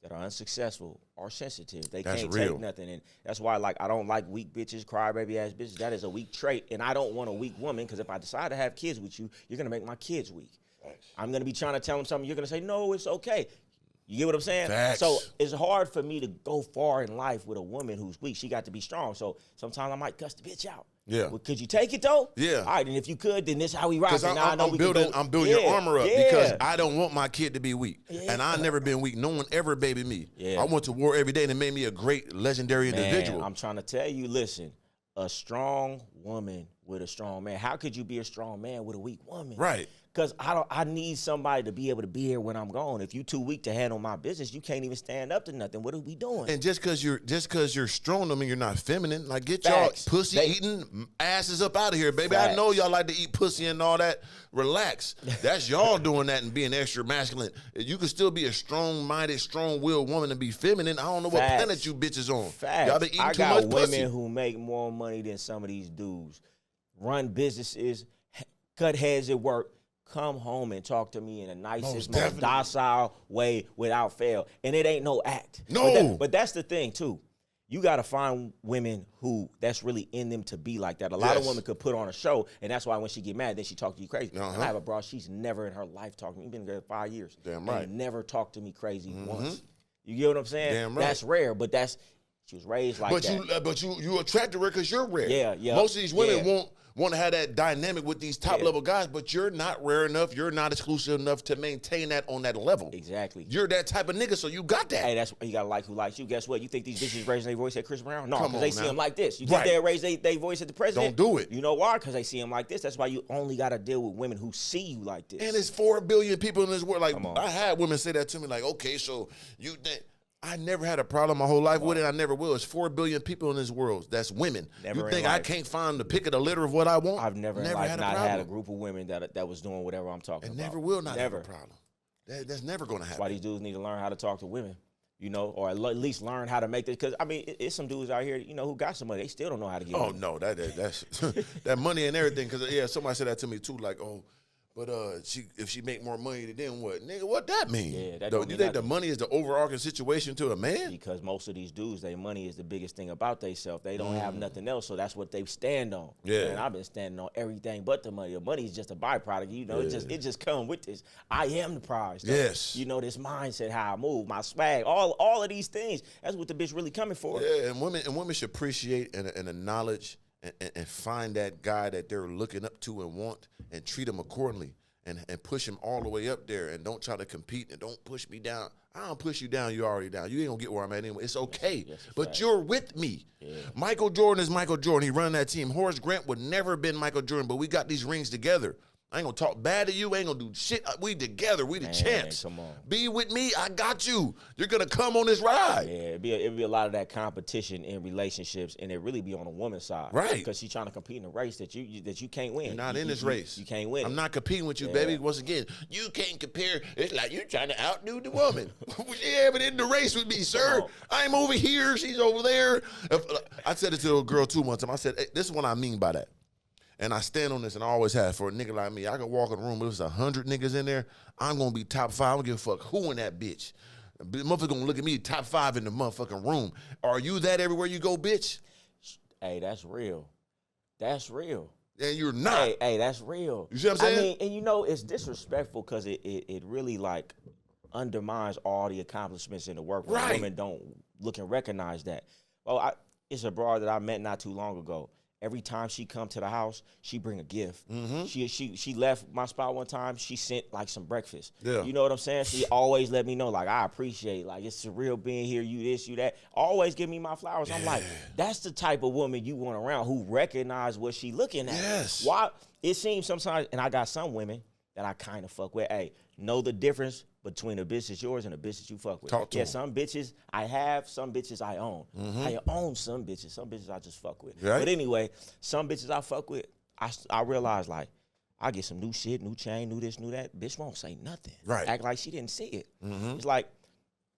that are unsuccessful are sensitive. They can't take nothing. And that's why, like, I don't like weak bitches, crybaby ass bitches. That is a weak trait. And I don't want a weak woman, because if I decide to have kids with you, you're going to make my kids weak. Facts. I'm going to be trying to tell them something. You're going to say, no, it's okay. You get what I'm saying? Facts. So it's hard for me to go far in life with a woman who's weak. She got to be strong. So sometimes I might cuss the bitch out. Yeah. Well, could you take it though? Yeah. All right, and if you could, then this is how we rock. Because I'm building your armor up because I don't want my kid to be weak. Yeah. And I've never been weak. No one ever babied me. Yeah. I went to war every day and it made me a great, legendary individual. I'm trying to tell you, listen, a strong woman with a strong man. How could you be a strong man with a weak woman? Right. Because I need somebody to be able to be here when I'm gone. If you too weak to handle my business, you can't even stand up to nothing. What are we doing? And just because you're strong, don't mean you're not feminine. Like, get y'all pussy eating asses up out of here, baby. Facts. I know y'all like to eat pussy and all that. Relax. That's y'all doing that and being extra masculine. You can still be a strong-minded, strong-willed woman and be feminine. I don't know what planet you bitches on. Facts. Y'all been eating too much pussy. I got women who make more money than some of these dudes, run businesses, cut heads at work. Come home and talk to me in the nicest, most docile way without fail. And it ain't no act. No. But that's the thing, too. You got to find women who that's really in them to be like that. A lot of women could put on a show, and that's why when she get mad, then she talk to you crazy. I have a bro, she's never in her life talked to me. We've been together 5 years. Damn right. And never talked to me crazy once. You get what I'm saying? Damn right. That's rare, but she was raised like that. But you attracted her because you're rare. Yeah. Most of these women want to have that dynamic with these top level guys, but you're not rare enough. You're not exclusive enough to maintain that on that level. Exactly. You're that type of nigga, so you got that. Hey, that's you gotta like who likes you. Guess what? You think these bitches raising their voice at Chris Brown? No, because they see him like this. You think they raise their voice at the president? Don't do it. You know why? Because they see him like this. That's why you only gotta deal with women who see you like this. And there's 4 billion people in this world. Like, I had women say that to me, like, okay, so you think. I never had a problem my whole life with it. I never will. It's 4 billion people in this world. That's women. You think I can't find the pick of the litter of what I want? I've never had a group of women that was doing whatever I'm talking about. And never will not have a problem. That's never going to happen. That's why these dudes need to learn how to talk to women, you know, or at least learn how to make this. Because, I mean, it's some dudes out here, you know, who got some money. They still don't know how to get money. Oh, no, that's that money and everything. Because, somebody said that to me, too, like, oh, but if she make more money, then what? Nigga, what that mean? Yeah, that you think nothing. The money is the overarching situation to a man? Because most of these dudes, their money is the biggest thing about themselves. They don't have nothing else, so that's what they stand on. Yeah. And I've been standing on everything but the money. The money is just a byproduct. You know, it just come with this. I am the prize. Though. Yes. You know, this mindset, how I move, my swag, all of these things. That's what the bitch really coming for. Yeah, and women should appreciate and acknowledge and find that guy that they're looking up to and want and treat him accordingly. And push him all the way up there and don't try to compete and don't push me down. I don't push you down, you're already down. You ain't gonna get where I'm at anyway. It's okay. But you're with me. Yeah. Michael Jordan is Michael Jordan. He run that team. Horace Grant would never have been Michael Jordan, but we got these rings together. I ain't gonna talk bad to you. I ain't gonna do shit. We together. We the champs. Come on. Be with me. I got you. You're gonna come on this ride. Yeah, it'd be a lot of that competition in relationships, and it really be on the woman's side, right? Because she's trying to compete in a race that you can't win. You're not in this race. You can't win. I'm not competing with you, baby. Once again, you can't compare. It's like you're trying to outdo the woman. Yeah, but in the race with me, sir. I'm over here. She's over there. I said it to a girl too one time. I said, hey, this is what I mean by that. And I stand on this, and I always have. For a nigga like me, I can walk in a room, if there's 100 niggas in there, I'm going to be top 5. I don't give a fuck who in that bitch. Motherfucker going to look at me, top 5 in the motherfucking room. Are you that everywhere you go, bitch? Hey, that's real. That's real. And you're not. Hey, that's real. You see what I'm saying? I mean, and you know, it's disrespectful because it really, like, undermines all the accomplishments in the work when women don't look and recognize that. Well, it's a broad that I met not too long ago. every time she come to the house, she bring a gift. She left my spot one time. She sent like some breakfast. Yeah. You know what I'm saying? She always let me know, like, I appreciate, like, it's surreal being here. You this, you that. Always give me my flowers. I'm like, that's the type of woman you want around who recognize what she looking at. Yes. Why? It seems sometimes, and I got some women that I kind of fuck with. Hey, know the difference between a bitch that's yours and a bitch that you fuck with. Talk to 'em. Some bitches I have, some bitches I own. I own some bitches I just fuck with. Right. But anyway, some bitches I fuck with, I realize, like, I get some new shit, new chain, new this, new that. Bitch won't say nothing. Right. Act like she didn't see it. It's like,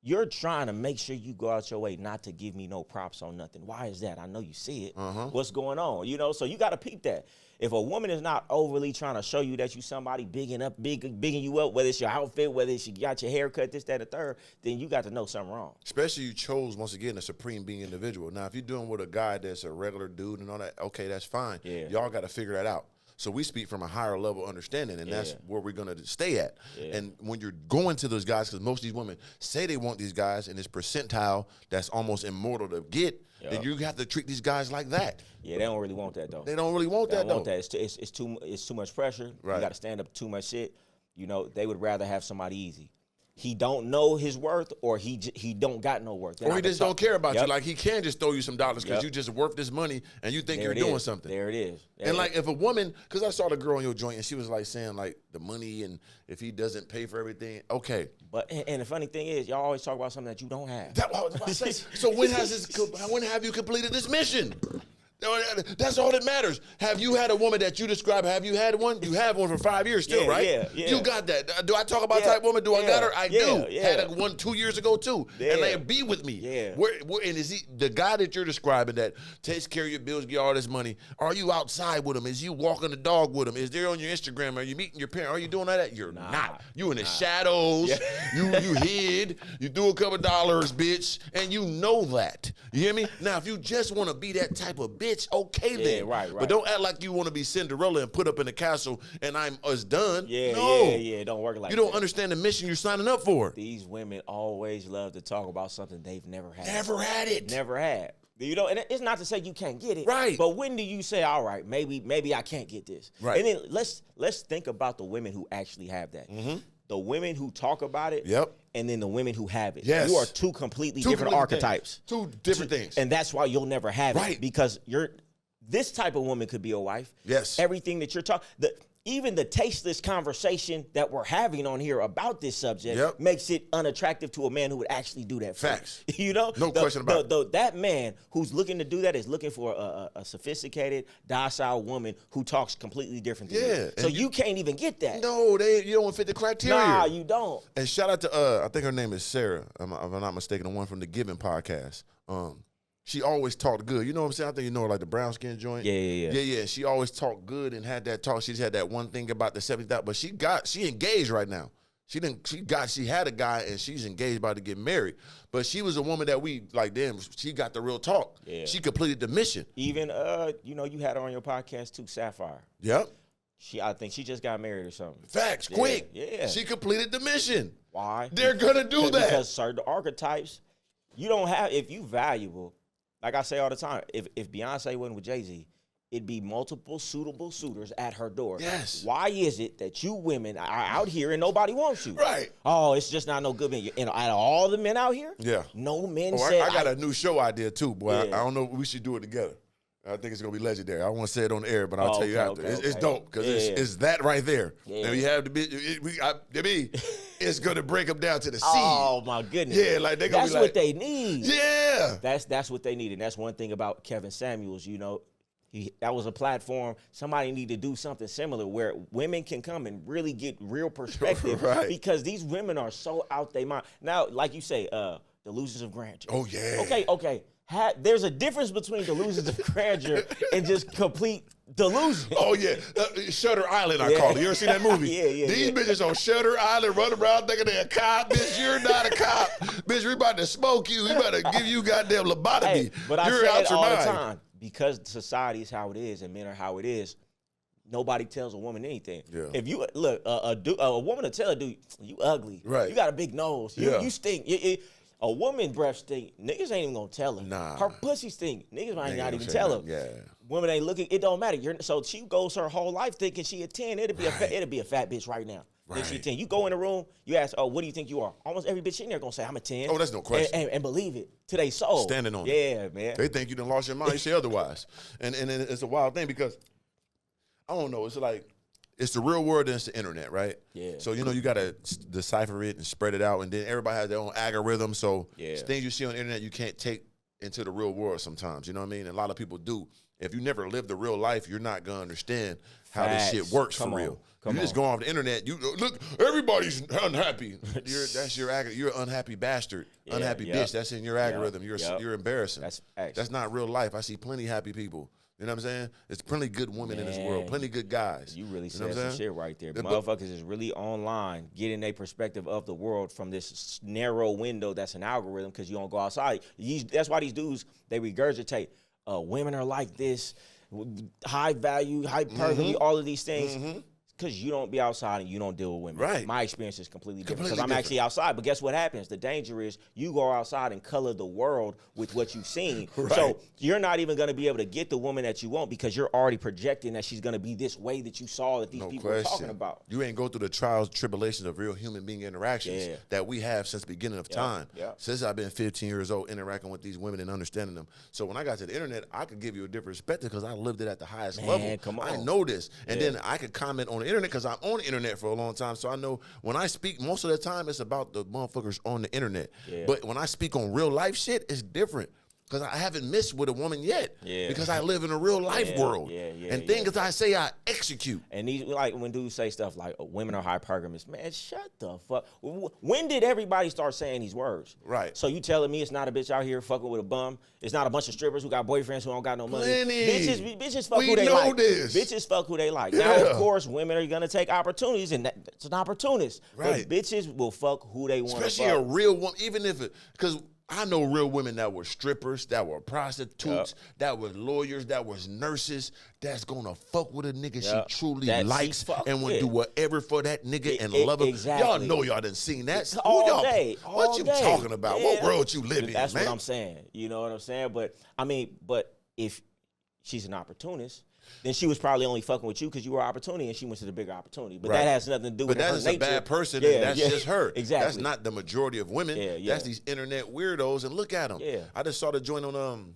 you're trying to make sure you go out your way not to give me no props on nothing. Why is that? I know you see it. What's going on? You know, so you got to peep that. If a woman is not overly trying to show you that you somebody bigging you up, whether it's your outfit, whether it's you got your hair cut, this, that, and the third, then you got to know something wrong. Especially you chose, once again, a supreme being individual. Now, if you're doing with a guy that's a regular dude and all that, okay, that's fine. Yeah. Y'all got to figure that out. So we speak from a higher level understanding, and that's where we're going to stay at. And when you're going to those guys, because most of these women say they want these guys in this percentile that's almost immortal to get, then you have to treat these guys like that. Yeah, they don't really want that, though. They don't really want that, though. It's too much pressure. Right. You got to stand up to too much shit. You know, they would rather have somebody easy. He don't know his worth, or he don't got no worth. Or he just don't care about you. Like, he can just throw you some dollars because you just worth this money and you think you're doing something. There it is. And like, if a woman, because I saw the girl on your joint and she was like saying like the money and if he doesn't pay for everything, okay. But and the funny thing is, y'all always talk about something that you don't have. That I was about to say. So when have you completed this mission? That's all that matters. Have you had a woman that you describe? Have you had one? You have one for 5 years still, right? Yeah. You got that. Do I talk about type woman? Do I got her? I do. Yeah. Had one 2 years ago too. And they be with me. Yeah. And is he the guy that you're describing that takes care of your bills, get all this money? Are you outside with him? Is you walking the dog with him? Is there on your Instagram? Are you meeting your parents? Are you doing that? You're not. You in the shadows. You hid. You threw a couple dollars, bitch, and you know that. You hear me? Now, if you just want to be that type of bitch, okay then. Right. But don't act like you want to be Cinderella and put up in the castle and it's done. Yeah, don't work like that. You don't understand the mission you're signing up for. These women always love to talk about something they've never had. Never had it. Never had. You know, and it's not to say you can't get it. Right. But when do you say, all right, maybe I can't get this? Right. And then let's think about the women who actually have that. The women who talk about it. Yep. And then the women who have it. Yes. You are two completely different archetypes. Two different things. And that's why you'll never have Right. it. Because this type of woman could be a wife. Yes. Everything that you're talking, even the tasteless conversation that we're having on here about this subject makes it unattractive to a man who would actually do that. Facts. You know? No question about it. That man who's looking to do that is looking for a sophisticated, docile woman who talks completely different than you. So you can't even get that. No, you don't fit the criteria. Nah, you don't. And shout out to, I think her name is Sarah, if I'm not mistaken, the one from the G.A.N.G podcast. She always talked good. You know what I'm saying? I think you know her, like the brown skin joint. Yeah. She always talked good and had that talk. She's had that one thing about the 70,000, but she engaged right now. She had a guy and she's engaged, about to get married. But she was a woman that we like. Damn, she got the real talk. Yeah. She completed the mission. Even you had her on your podcast too, Sapphire. Yep. I think she just got married or something. Facts, quick. Yeah. She completed the mission. Why? They're gonna do that because certain archetypes, you don't have. If you valuable. Like I say all the time, if Beyonce wasn't with Jay-Z, it'd be multiple suitable suitors at her door. Yes. Why is it that you women are out here and nobody wants you? Right. Oh, it's just not no good men. And out of all the men out here, no men said. I got a new show idea too, boy. I don't know. We should do it together. I think it's gonna be legendary. I don't want to say it on the air, but I'll tell you after. It's dope because it's that right there. Yeah. And we have to be. It's gonna break them down to the sea. Oh my goodness. Yeah, like they gonna that's be like, what they need. Yeah. That's what they need, and that's one thing about Kevin Samuels. You know, that was a platform. Somebody need to do something similar where women can come and really get real perspective. Right. Because these women are so out their mind. Now, like you say, delusions of grandeur. Oh yeah. Okay. There's a difference between delusions of grandeur and just complete delusion. Oh yeah, Shutter Island. I call it. You ever seen that movie? These bitches on Shutter Island running around thinking they're a cop. Bitch, you're not a cop. Bitch, we about to smoke you. We about to give you goddamn lobotomy. Hey, but you're I say out it your all mind. the time because society is how it is and men are how it is. Nobody tells a woman anything. Yeah. If you look, a woman will tell a dude, you ugly. Right. You got a big nose. You stink. A woman breath stink, niggas ain't even gonna tell her. Nah. Her pussy stink, niggas might not even say tell her. nothing. Yeah. Women ain't looking, it don't matter. So she goes her whole life thinking she a 10. It'll be a fat bitch right now. Think she a 10. You go in the room, you ask, oh, what do you think you are? Almost every bitch in there gonna say, I'm a 10. Oh, that's no question. And believe it to their soul. Standing on it. Yeah, man. They think you done lost your mind. You say otherwise. And it's a wild thing because, I don't know, it's like, it's the real world and it's the internet, right? Yeah. So, you know, you got to decipher it and spread it out. And then everybody has their own algorithm. So Yeah. things you see on the internet, you can't take into the real world sometimes. You know what I mean? And a lot of people do. If you never lived the real life, you're not going to understand how this shit works for real. You just go off the internet. You look, everybody's unhappy. You're an unhappy bastard, unhappy bitch. That's in your algorithm. You're embarrassing. That's not real life. I see plenty happy people. You know what I'm saying? There's plenty good women in this world, plenty good guys. You really said some shit right there. Motherfuckers is really online getting a perspective of the world from this narrow window that's an algorithm because you don't go outside. That's why these dudes, they regurgitate, women are like this, high value, hypergamy, all of these things. Because you don't be outside and you don't deal with women. Right. My experience is completely different because I'm actually outside. But guess what happens? The danger is you go outside and color the world with what you've seen. Right. So you're not even going to be able to get the woman that you want because you're already projecting that she's going to be this way that you saw that these people are talking about. You ain't go through the trials and tribulations of real human being interactions that we have since the beginning of time. Since I've been 15 years old interacting with these women and understanding them. So when I got to the internet, I could give you a different perspective because I lived it at the highest level. Come on. I know this. And then I could comment on the internet because I'm on the internet for a long time, so I know when I speak, most of the time it's about the motherfuckers on the internet. But when I speak on real life shit, it's different because I haven't missed with a woman yet. Because I live in a real life world. And things I say, I execute. And these, like when dudes say stuff like women are hypergamous, man, shut the fuck. When did everybody start saying these words? Right. So you telling me it's not a bitch out here fucking with a bum? It's not a bunch of strippers who got boyfriends who don't got no money. Bitches fuck who they like. Bitches fuck who they like. Now, of course, women are gonna take opportunities, and that's an opportunist. Right. But bitches will fuck who they want. Especially a real woman, even if it, because I know real women that were strippers, that were prostitutes, that were lawyers, that was nurses, that's gonna fuck with a nigga she truly likes and will do whatever for that nigga and love him. Exactly. Y'all know y'all done seen that. All day. What you talking about? What world you live in, That's what I'm saying. You know what I'm saying? But, I mean, if she's an opportunist, then she was probably only fucking with you because you were opportunity and she went to the bigger opportunity. But that has nothing to do with her nature. But that's a bad person and that's just her. Exactly. That's not the majority of women. That's these internet weirdos and look at them. I just saw the joint on,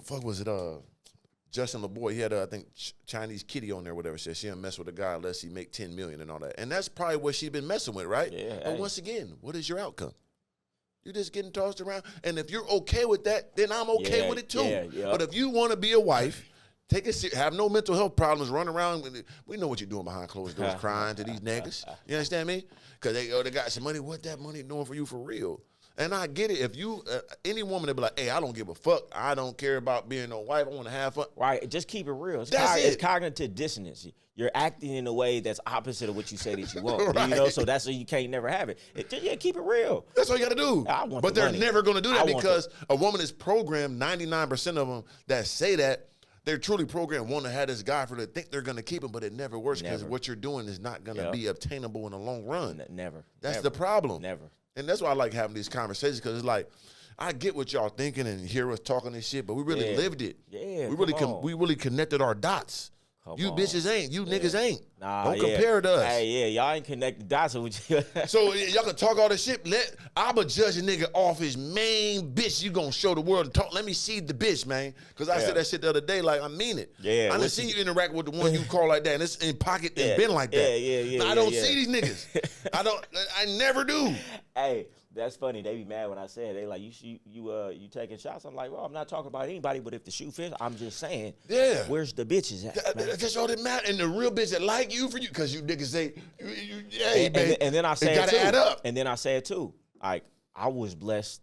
fuck was it, Justin LeBoy. He had, I think, Chinese kitty on there, whatever. Said she don't mess with a guy unless he make 10 million and all that. And that's probably what she's been messing with, right? But once again, what is your outcome? You're just getting tossed around. And if you're okay with that, then I'm okay with it too. But if you want to be a wife, take it, have no mental health problems, run around. We know what you're doing behind closed doors, crying to these niggas. You understand me? Because they got some money. What that money doing for you for real? And I get it. If you, any woman that be like, hey, I don't give a fuck. I don't care about being no wife. I want to have fun. Right. Just keep it real. It's cognitive dissonance. You're acting in a way that's opposite of what you say that you want. You know, so that's why you can't never have it. Keep it real. That's all you got to do. But they're never going to do that because a woman is programmed, 99% of them that say that, they're truly programmed, want to have this guy for they think they're going to keep him, but it never works because what you're doing is not going to be obtainable in the long run. Never. That's the problem. Never. And that's why I like having these conversations because it's like, I get what y'all thinking and hear us talking this shit, but we really lived it. Yeah, we really connected our dots. You bitches ain't. You niggas ain't. Nah, don't compare to us. Hey, y'all ain't connected dots with you. So y'all can talk all this shit. I'ma judge a nigga off his main bitch. You gonna show the world and talk. Let me see the bitch, man. Because I said that shit the other day. Like I mean it. I done seen you interact with the one you call like that, and it's in pocket and been like that. Now, I don't see these niggas. I never do. Hey. That's funny. They be mad when I say it. They like, you taking shots. I'm like, well, I'm not talking about anybody, but if the shoe fits, I'm just saying, where's the bitches at, man? That's all that matter. And the real bitch that like you for you, because you niggas say, and then I say it too. Add up. And then I say it too. Like, I was blessed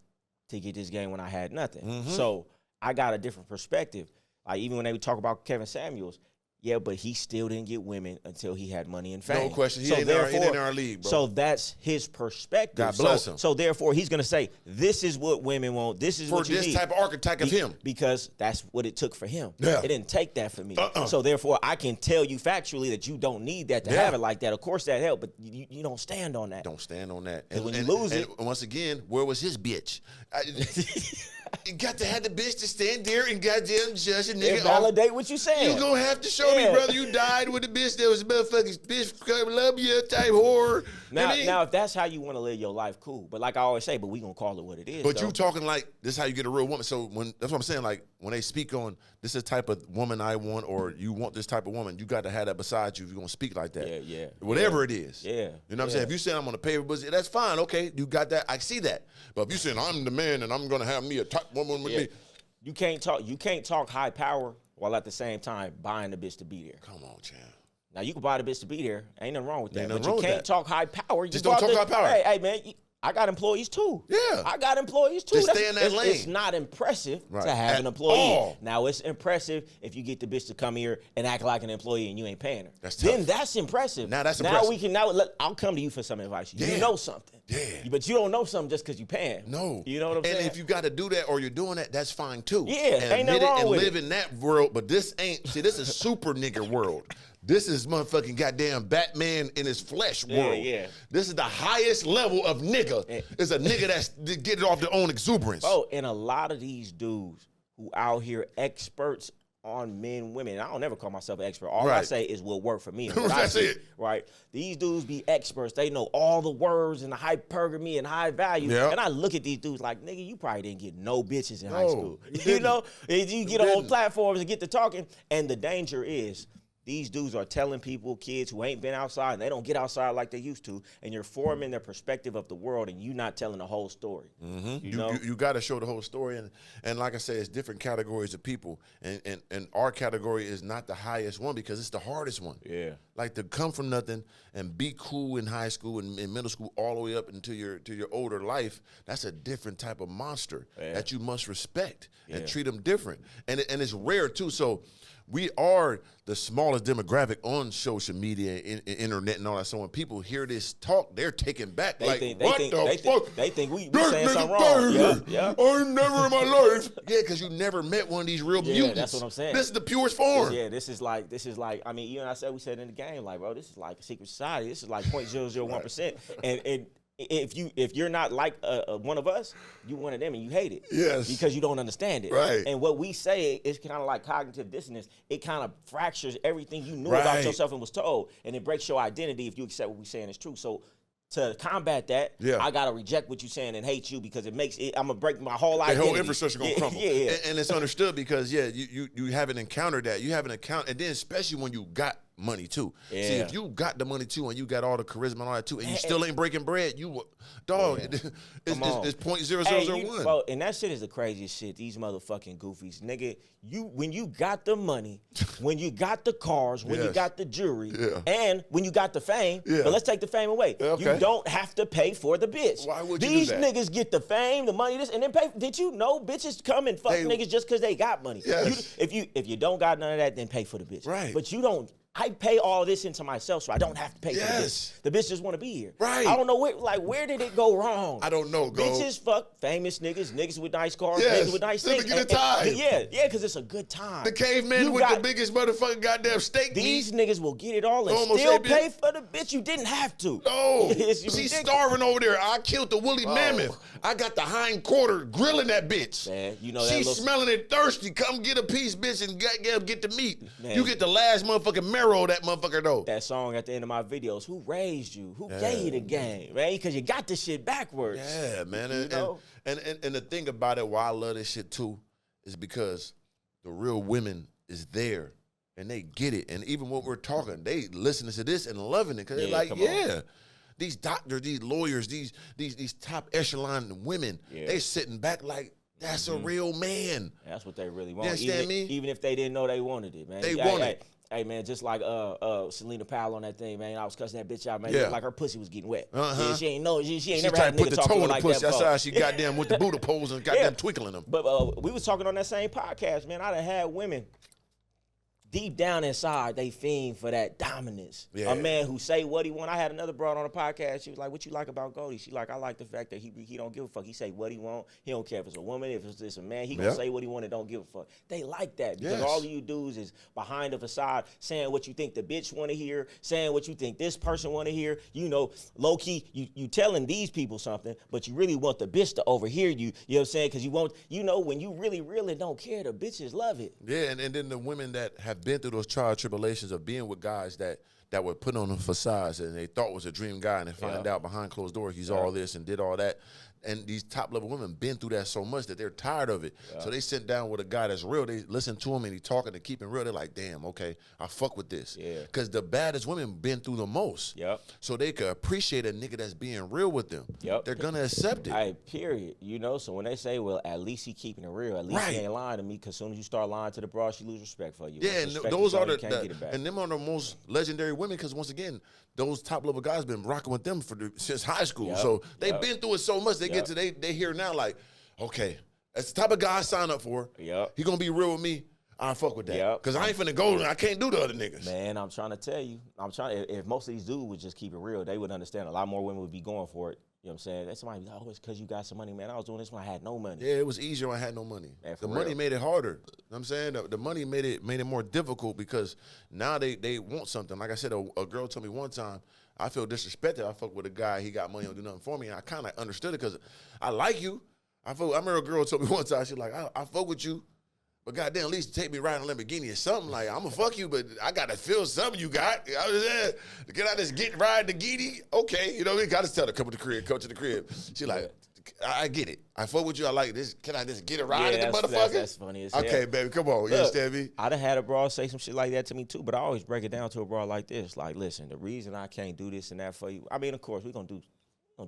to get this game when I had nothing. So I got a different perspective. Like, even when they would talk about Kevin Samuels, Yeah, but he still didn't get women until he had money and fame. No question. He ain't in our league, bro. So that's his perspective. God bless him. So therefore, he's going to say, this is what women want. This is what you need. For this type of archetype of him. Because that's what it took for him. Yeah. It didn't take that for me. So therefore, I can tell you factually that you don't need that to have it like that. Of course, that helped, but you don't stand on that. Don't stand on that. And when you lose it. And once again, where was his bitch? You got to have the bitch to stand there and goddamn judge a nigga. Validate what you saying. You gonna have to show me, brother, you died with a bitch that was a motherfucking bitch love you type whore. Now, if that's how you want to live your life, cool. But like I always say, but we gonna call it what it is. But you talking like this is how you get a real woman. So that's what I'm saying. Like when they speak on this is the type of woman I want, or you want this type of woman, you got to have that beside you if you're gonna speak like that. Yeah. Whatever it is. Yeah. You know what I'm saying? If you saying I'm gonna pay for pussy, that's fine. Okay, you got that. I see that. But if you saying I'm the man and I'm gonna have me a type woman with me. You can't talk high power while at the same time buying the bitch to be there. Come on, champ. Now you can buy the bitch to be there. Ain't nothing wrong with that. Ain't But nothing you wrong can't with talk high power. Just don't talk high power. Hey man, I got employees too. Yeah. I got employees too. Just stay in that lane. It's not impressive Right. to have At an employee. all. Now it's impressive if you get the bitch to come here and act like an employee and you ain't paying her. That's tough. Then that's impressive. Now that's impressive. I'll come to you for some advice. You Yeah. know something. Yeah. But you don't know something just because you paying. No. You know what I'm saying? And if you got to do that or you're doing that, that's fine too. Yeah, and ain't nothing wrong and with live it. in that world. But this ain't. See, this is super nigga world. This is motherfucking goddamn Batman in his flesh world. Yeah. This is the highest level of nigga. Is a nigga that's get it off their own exuberance. Oh, and a lot of these dudes who out here experts on men, women. I don't ever call myself an expert. All I Right. say is what worked for me. And what That's I see, it. Right? These dudes be experts. They know all the words and the hypergamy and high value. Yeah. And I look at these dudes like, nigga, you probably didn't get no bitches in high No, school. you You didn't. know? You get on didn't. platforms and get to talking. And the danger is these dudes are telling people, kids who ain't been outside, and they don't get outside like they used to, and you're forming their perspective of the world, and you not telling the whole story. You know? You got to show the whole story, and like I said, it's different categories of people, and our category is not the highest one because it's the hardest one. Yeah. Like to come from nothing and be cool in high school and in middle school all the way up into your older life. That's a different type of monster that you must respect and treat them different, and it's rare too. So. We are the smallest demographic on social media, internet, and all that. So when people hear this talk, they're taken back. What the fuck? They think we saying something wrong. Yeah. I ain't never in my life. Yeah, because you never met one of these real mutants. That's what I'm saying. This is the purest form. Yeah, this is like. I mean, you and I we said in the game, like, bro, this is like a secret society. This is like 0.001%. And if you're not like one of us, you one of them and you hate it. Yes. Because you don't understand it. Right. And what we say is kind of like cognitive dissonance. It kind of fractures everything you knew Right. about yourself and was told, and it breaks your identity if you accept what we're saying is true. So to combat that, I gotta reject what you're saying and hate you because it makes it. I'm gonna break my whole identity. The whole infrastructure gonna crumble. Yeah. And it's understood because you haven't encountered that. You haven't encountered, and then especially when you got money too. Yeah. See, if you got the money too, and you got all the charisma and all that too, and you still ain't breaking bread, dog. It's 0.0001. Bro, and that shit is the craziest shit. These motherfucking goofies, nigga. When you got the money, when you got the cars, when you got the jewelry, and when you got the fame. But let's take the fame away. Okay. You don't have to pay for the bitch. Why would you These do that? niggas get the fame, the money, and then pay. Did you know bitches come and fuck niggas just because they got money? Yes. If you don't got none of that, then pay for the bitch. Right. But you don't. I pay all this into myself, so I don't have to pay for the bitch. The bitch just want to be here. Right. I don't know where did it go wrong? I don't know, Gold. Bitches fuck famous niggas with nice cars, Yes. niggas with nice Let me things. get a time. Yeah, because it's a good time. The caveman with the biggest motherfucking goddamn steak These meat. niggas will get it all and Almost still say pay for the bitch. You didn't have to. No, It's she's ridiculous. starving over there. I killed the woolly mammoth. I got the hind quarter grilling that bitch. Man, you know that She's little- smelling it thirsty. Come get a piece, bitch, and get the meat. Man. You get the last motherfucking marrow of that motherfucker though. That song at the end of my videos, who raised you? Who gave you the game, man? Because you got this shit backwards. Yeah, man. You know? And the thing about it, why I love this shit too, is because the real women is there and they get it. And even when we're talking, they listening to this and loving it because they're like, come on. these doctors, these lawyers, these top echelon women, they sitting back like, that's a real man. That's what they really want. You understand me? Even if they didn't know they wanted it, man. They want it. Hey, man, just like Selena Powell on that thing, man. I was cussing that bitch out, man. Yeah. Like her pussy was getting wet. Uh-huh. Yeah, she ain't know. She ain't She never tried had a to put nigga the talk to toe her in the like pussy. that That's before. how she goddamn with the Buddha pose and goddamn twinkling them. But we was talking on that same podcast, man. I done had women deep down inside, they fiend for that dominance. Yeah. A man who say what he want. I had another broad on a podcast. She was like, "What you like about Goldie?" She like, "I like the fact that he don't give a fuck. He say what he want. He don't care if it's a woman, if it's just a man. He gonna say what he want and don't give a fuck." They like that because all of you dudes is behind the facade, saying what you think the bitch want to hear, saying what you think this person want to hear. You know, low key, you telling these people something, but you really want the bitch to overhear you. You know what I'm saying? Because you want, you know, when you really don't care, the bitches love it. Yeah, and then the women that have been through those trial tribulations of being with guys that were put on the facades and they thought was a dream guy, and they find out behind closed doors he's all this and did all that. And these top level women been through that so much that they're tired of it. So they sit down with a guy that's real. They listen to him and he talking and keep it real. They're like, damn, okay, I fuck with this. Because the baddest women been through the most. So they could appreciate a nigga that's being real with them. They're gonna accept it. Hey, period. You know, so when they say, well, at least he keeping it real, at least he ain't lying to me, because as soon as you start lying to the broad, she lose respect for you. Yeah, and those are and them are the most legendary women, because once again, those top level guys been rocking with them since high school. So they've been through it so much. They get to they hear now like, okay, that's the type of guy I sign up for. He gonna be real with me. I fuck with that. Because I ain't finna go. I can't do the other niggas. Man, I'm trying to tell you. If most of these dudes would just keep it real, they would understand. A lot more women would be going for it. You know what I'm saying? That's somebody be like, oh, it's because you got some money. Man, I was doing this when I had no money. Yeah, it was easier when I had no money. Man, the money made it harder. You know what I'm saying? The money made it more difficult, because now they want something. Like I said, a girl told me one time, I feel disrespected. I fuck with a guy, he got money, don't do nothing for me. And I kind of understood it, because I like you. I remember a girl told me one time, she like, I fuck with you, but goddamn, at least take me riding a Lamborghini or something. Like, I'm gonna fuck you, but I gotta feel something you got. I was there. Can I just ride the Giddy? Okay, you know what I mean? Gotta tell her, come to the crib. She like, I get it. I fuck with you. I like this. Can I just get a ride at the motherfucker? That's funny as hell. Okay, baby, come on. Look, you understand me? I done had a broad say some shit like that to me too, but I always break it down to a broad like this. Like, listen, the reason I can't do this and that for you, I mean, of course, we're gonna do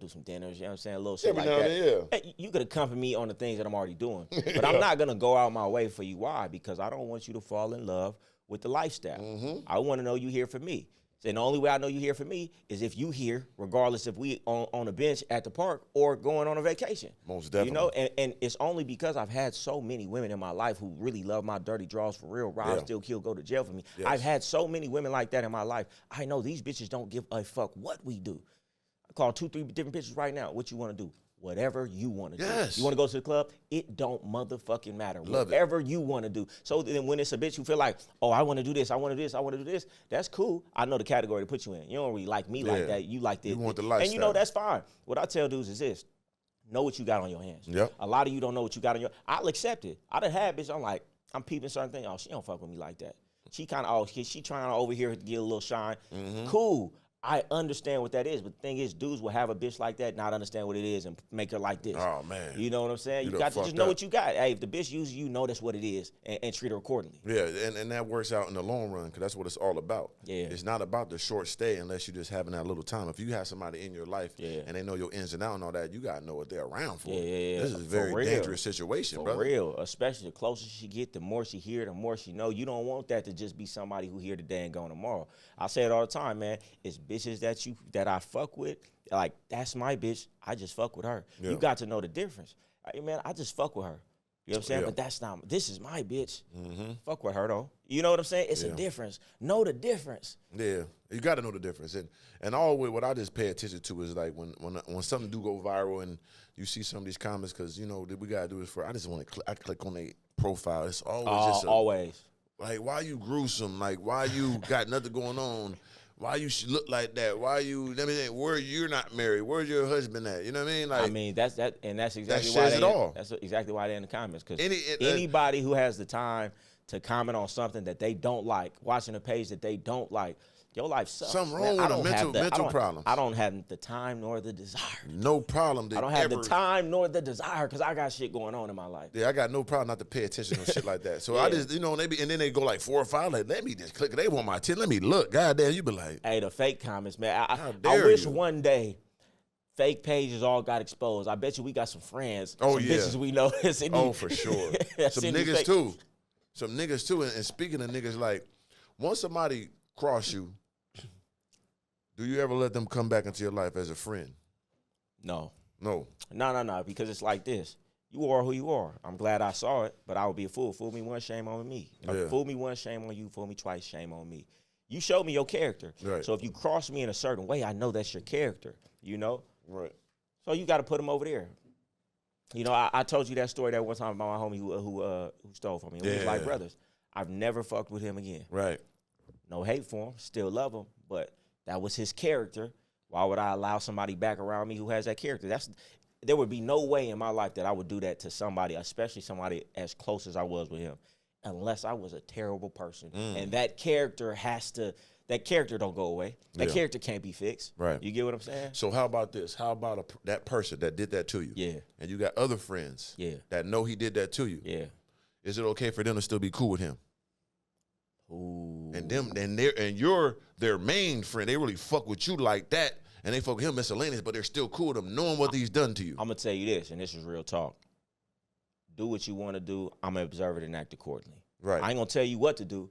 some dinners, you know what I'm saying? A little shit like that. Hey, you could accompany me on the things that I'm already doing. But I'm not going to go out my way for you. Why? Because I don't want you to fall in love with the lifestyle. I want to know you here for me. And the only way I know you here for me is if you here, regardless if we on a bench at the park or going on a vacation. Most definitely. You know, and it's only because I've had so many women in my life who really love my dirty draws for real. Rob, still kill, go to jail for me. I've had so many women like that in my life. I know these bitches don't give a fuck what we do. I call 2-3 different bitches right now. What you want to do? Whatever you want to do. You want to go to the club? It don't motherfucking matter. Whatever you want to do. So then when it's a bitch who feel like, oh, I want to do this, I want to do this, I want to do this, that's cool. I know the category to put you in. You don't really like me like that. You like this. You want the lifestyle. And you know, that's fine. What I tell dudes is this. Know what you got on your hands. A lot of you don't know what you got on your, I'll accept it. I done had bitch, I'm like, I'm peeping certain things. Oh, she don't fuck with me like that. She kind of, she trying to over here to get a little shine. Cool. I understand what that is, but the thing is, dudes will have a bitch like that, not understand what it is, and make her like this. Oh, man. You know what I'm saying? You got to just know what you got. Hey, if the bitch uses you, know that's what it is, and treat her accordingly. Yeah, and that works out in the long run, because that's what it's all about. Yeah. It's not about the short stay unless you're just having that little time. If you have somebody in your life and they know your ins and outs and all that, you got to know what they're around for. This is a very dangerous situation, brother. For real. Especially the closer she get, the more she hear, the more she know. You don't want that to just be somebody who here today and gone tomorrow. I say it all the time, man. It's bitches that I fuck with, like, that's my bitch. I just fuck with her. You got to know the difference. Hey, man, I just fuck with her. You know what I'm saying? But that's not, this is my bitch. Fuck with her, though. You know what I'm saying? It's a difference. Know the difference. Yeah, you got to know the difference. And always what I just pay attention to is, like, when something do go viral and you see some of these comments, because, you know, we got to do this I just want to click on their profile. It's always always. Like, why you gruesome? Like, why you got nothing going on? Why you should look like that? Why you? I mean, where you're not married? Where's your husband at? You know what I mean? Like, I mean, that's exactly that why that's exactly why they're in the comments. Because anybody who has the time to comment on something that they don't like, watching a page that they don't like, your life sucks. Something wrong with a mental problem. I don't have the time nor the desire. No problem. I don't have the time nor the desire, because I got shit going on in my life. Yeah, I got no problem not to pay attention to shit like that. So I just, you know, and then they go like 4 or 5. Like, let me just click. They want my attention. Let me look. Goddamn, you be like, hey, the fake comments, man. I wish one day fake pages all got exposed. I bet you we got some friends. Some bitches we know. For sure. Some niggas too. Some niggas too. And speaking of niggas, like, once somebody cross you, do you ever let them come back into your life as a friend? No. No. No, because it's like this. you are who you are. I'm glad I saw it, but I would be a fool. Fool me once, shame on me. Fool me once, shame on you. Fool me twice, shame on me. You showed me your character. Right. So if you cross me in a certain way, I know that's your character, you know? Right. So you got to put him over there. You know, I told you that story that one time about my homie who stole from me. We was like brothers. I've never fucked with him again. Right. No hate for him. Still love him. But that was his character. Why would I allow somebody back around me who has that character? There would be no way in my life that I would do that to somebody, especially somebody as close as I was with him, unless I was a terrible person. And that character don't go away. That character can't be fixed. Right. You get what I'm saying? So how about this? How about that person that did that to you? Yeah. And you got other friends that know he did that to you. Yeah. Is it okay for them to still be cool with him? Ooh. And you're their main friend. They really fuck with you like that, and they fuck with him miscellaneous, but they're still cool with him, knowing what he's done to you. I'm gonna tell you this, and this is real talk. Do what you want to do. I'm gonna observe it and act accordingly. Right. I ain't gonna tell you what to do.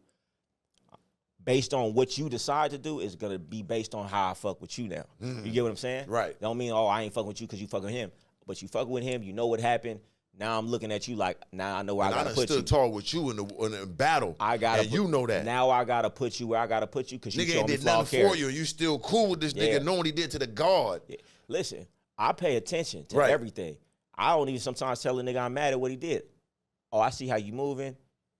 Based on what you decide to do is gonna be based on how I fuck with you now. You get what I'm saying? Right. Don't mean, I ain't fucking with you because you fucking with him. But you fucking with him, you know what happened. Now I'm looking at you like, now I know where I gotta put you. I stood tall with you in the battle. You know that. Now I gotta put you where I gotta put you because you nigga did nothing for you, and you still cool with this nigga knowing he did to the God. Yeah. Listen, I pay attention to everything. I don't even sometimes tell a nigga I'm mad at what he did. Oh, I see how you moving,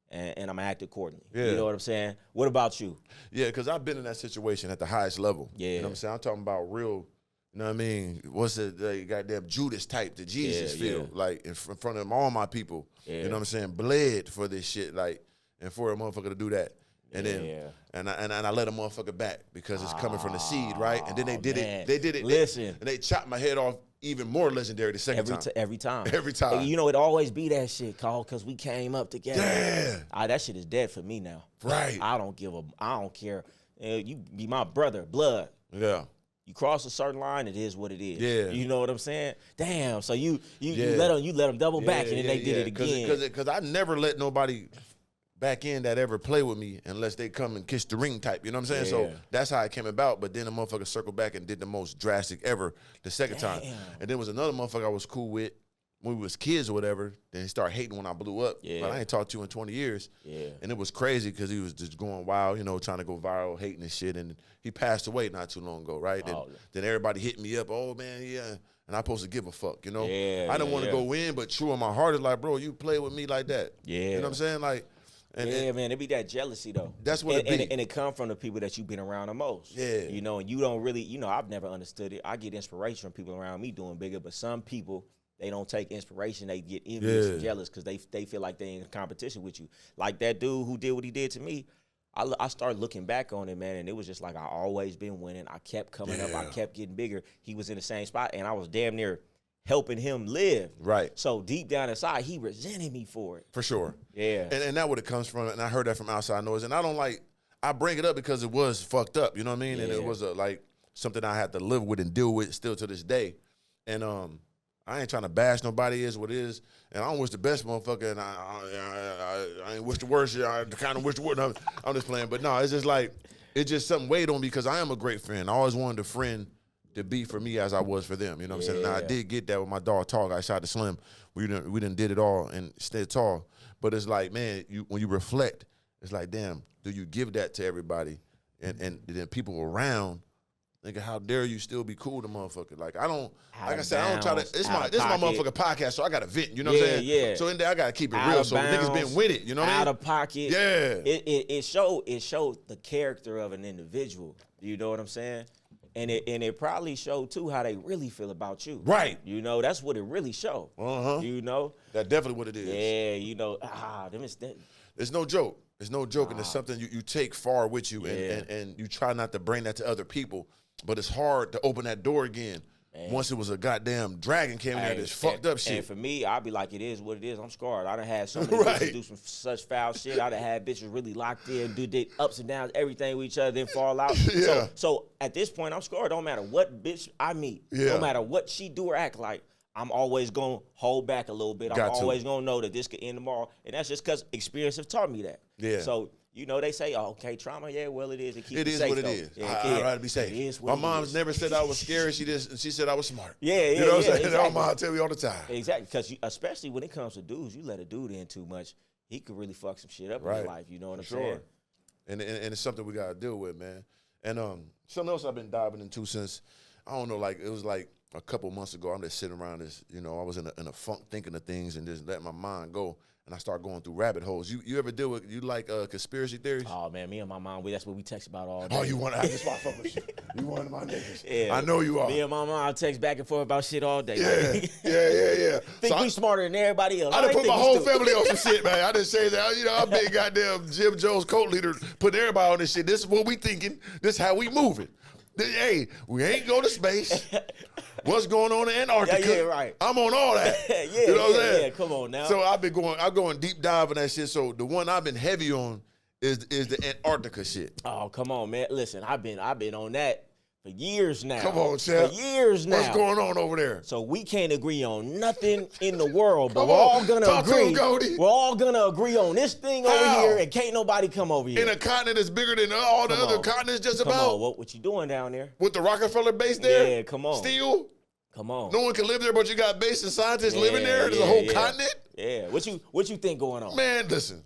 and I'm gonna act accordingly. Yeah. You know what I'm saying? What about you? Yeah, because I've been in that situation at the highest level. Yeah. You know what I'm saying? I'm talking about real, you know what I mean? What's the goddamn Judas type that Jesus feel? Like in front of all my people. You know what I'm saying? Bled for this shit, like, and for a motherfucker to do that. And then and I let a motherfucker back because it's coming from the seed, right? And then they did it. They did it. Listen. And they chopped my head off even more legendary the second time. Every time. Every time. And you know, it always be that shit, Cole, because we came up together. Yeah. That shit is dead for me now. Right. I don't care. You be my brother, blood. Yeah. You cross a certain line, it is what it is. Yeah. You know what I'm saying? Damn. So you let them double back, and then they did it again. Because I never let nobody back in that ever play with me unless they come and kiss the ring type. You know what I'm saying? So that's how it came about. But then the motherfucker circled back and did the most drastic ever the second time. And then was another motherfucker I was cool with when we was kids or whatever. Then he started hating when I blew up. Yeah. But I ain't talked to you in 20 years. Yeah. And it was crazy because he was just going wild, you know, trying to go viral, hating and shit. And he passed away not too long ago, right? Then everybody hit me up, oh, man, and I'm supposed to give a fuck, you know? Yeah, I didn't want to go in, but true in my heart is like, bro, you play with me like that. Yeah. You know what I'm saying? Like, man, it be that jealousy though. That's what it be. And it come from the people that you've been around the most. Yeah. You know, and you don't really, you know, I've never understood it. I get inspiration from people around me doing bigger, but some people, they don't take inspiration. They get envious and jealous because they feel like they in competition with you. Like that dude who did what he did to me, I started looking back on it, man, and it was just like I always been winning. I kept coming up. I kept getting bigger. He was in the same spot, and I was damn near helping him live. Right. So deep down inside, he resented me for it. For sure. Yeah. And that's what it comes from, and I heard that from outside noise. And I bring it up because it was fucked up, you know what I mean? And it was like something I had to live with and deal with still to this day. And I ain't trying to bash nobody, is what it is. And I don't wish the best motherfucker, and I ain't wish the worst. I kind of wish the worst. I'm just playing. But no, it's just like, it's just something weighed on me because I am a great friend. I always wanted a friend to be for me as I was for them. You know what I'm saying? Now, I did get that with my dog Talk. I shot the Slim. We done did it all and stayed tall. But it's like, man, when you reflect, it's like, damn, do you give that to everybody? And then people around, nigga, how dare you still be cool to motherfucker? Like, I don't try to, this is my motherfucking podcast, so I got to vent, you know what I'm saying? Yeah. So in there, I got to keep it real, so niggas been with it, you know what I mean? Out of pocket. Yeah. It showed the character of an individual, you know what I'm saying? And it probably showed, too, how they really feel about you. Right. You know, that's what it really showed. You know? That's definitely what it is. Yeah, you know, It's no joke. It's no joke, and it's something you take far with you, and you try not to bring that to other people. But it's hard to open that door again. Man. Once it was a goddamn dragon came in there, this fucked up shit. And for me, I'd be like, it is what it is. I'm scarred. I done had so many bitches do some such foul shit. I done had bitches really locked in, do the ups and downs, everything with each other, then fall out. So at this point, I'm scarred. Don't matter what bitch I meet. No matter what she do or act like, I'm always going to hold back a little bit. I'm always going to know that this could end tomorrow. And that's just because experience have taught me that. Yeah. So you know, they say, oh, okay, trauma, yeah, well, it is. It keeps It you is safe, what it though. is. Yeah, I'd rather be safe. It is My what mom's never said I was scary. She said I was smart. Yeah, You know what I'm saying? exactly. My mom tell me all the time. Exactly, because especially when it comes to dudes, you let a dude in too much, he could really fuck some shit up in your life. You know what I'm saying? And it's something we got to deal with, man. And something else I've been diving into since, I don't know, like it was like a couple months ago. I'm just sitting around this, you know, I was in a funk thinking of things and just letting my mind go. And I start going through rabbit holes. You ever deal with, you like conspiracy theories? Oh, man, me and my mom, that's what we text about all day. Oh, you want to have this fuck with shit. You one of my niggas. Yeah. I know you are. Me and my mom text back and forth about shit all day. Yeah. Think So we smarter than everybody else. I done put my whole family on some shit, man. I didn't say that. You know, I'm big goddamn Jim Jones cult leader, putting everybody on this shit. This is what we thinking. This is how we moving. Hey, we ain't go to space. What's going on in Antarctica? Yeah, right. I'm on all that. You know what I'm saying? Yeah, come on now. So I'm going deep dive in that shit. So the one I've been heavy on is the Antarctica shit. Oh, come on, man. Listen, I've been on that for years now. Come on, Chef. For years now. What's going on over there? So we can't agree on nothing in the world, but Come we're on. all gonna Talk to agree. him, Goldie. We're all gonna agree on this thing over How? here, and can't nobody come over here. In a continent that's bigger than all the other continents just Come about? on, what you doing down there? With the Rockefeller base there? Yeah, come on. Still? Come on. No one can live there, but you got base and scientists living there? There's a whole continent? Yeah. What you think going on? Man, listen.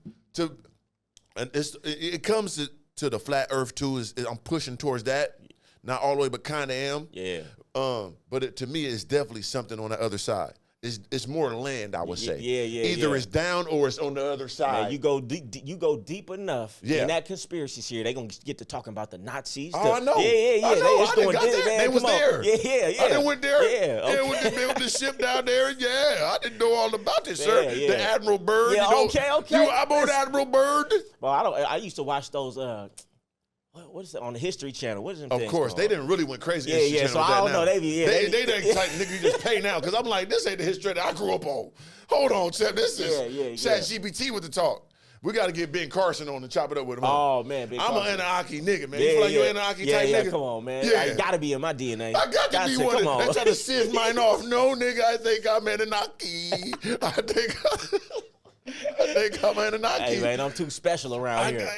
It comes to the flat earth too. I'm pushing towards that. Not all the way, but kind of am. Yeah. But to me, it's definitely something on the other side. It's more land, I would say. Yeah. Either it's down or it's on the other side. Man, you go deep enough in that conspiracy theory, they gonna get to talking about the Nazis. I know. Yeah. I know. It's going down, man. They was there. Yeah. I done went there. Yeah. Okay. Yeah, when they built the ship down there. Yeah, I didn't know all about this, sir. Yeah. The Admiral Byrd. Yeah, you know, okay. I'm on Admiral Byrd. Well, I used to watch those. What is it on the History Channel? What is them Of things course, called? they didn't really went crazy. Yeah. So I don't know. They type nigga you just pay now because I'm like, this ain't the history that I grew up on. Hold on, Chef. This is ChatGPT with the talk. We got to get Ben Carson on and chop it up with him. Oh man, I'm an Anunnaki nigga, man. You feel like you're an Anunnaki type nigga? Come on, man. Yeah. I gotta be in my DNA. I got to be one. Come on. They try to sieve mine off. No, nigga, I think I'm an Anunnaki. I think I'm an Anunnaki. Hey man, I'm too special around here.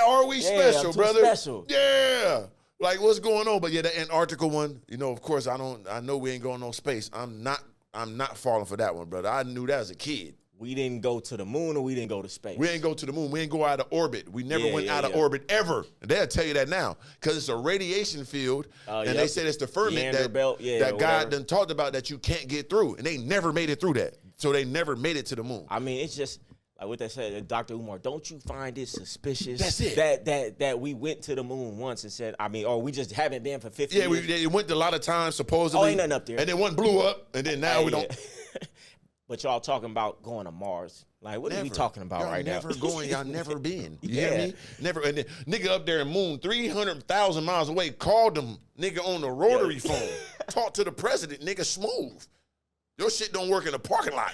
Are we special, I'm too brother? Special. Yeah. Like what's going on? But yeah, the Antarctica one, you know, of course I know we ain't going no space. I'm not falling for that one, brother. I knew that as a kid. We didn't go to the moon or we didn't go to space. We ain't go to the moon. We ain't go out of orbit. We never went out of orbit ever. And they'll tell you that now because it's a radiation field. And they said it's the firmament that God done talked about that you can't get through. And they never made it through that. So they never made it to the moon. I mean, it's just like what they said, Dr. Umar, don't you find it suspicious That's it. that we went to the moon once and said, or we just haven't been for 50 years? Yeah, we went a lot of times, supposedly. Oh, ain't nothing up there. And then one blew up, and then now we don't. But y'all talking about going to Mars. Like, what are we talking about right now? Y'all never been. You hear me? Never. And then, nigga up there in moon, 300,000 miles away, called them nigga on the rotary phone. Talk to the president, nigga, smooth. Your shit don't work in the parking lot.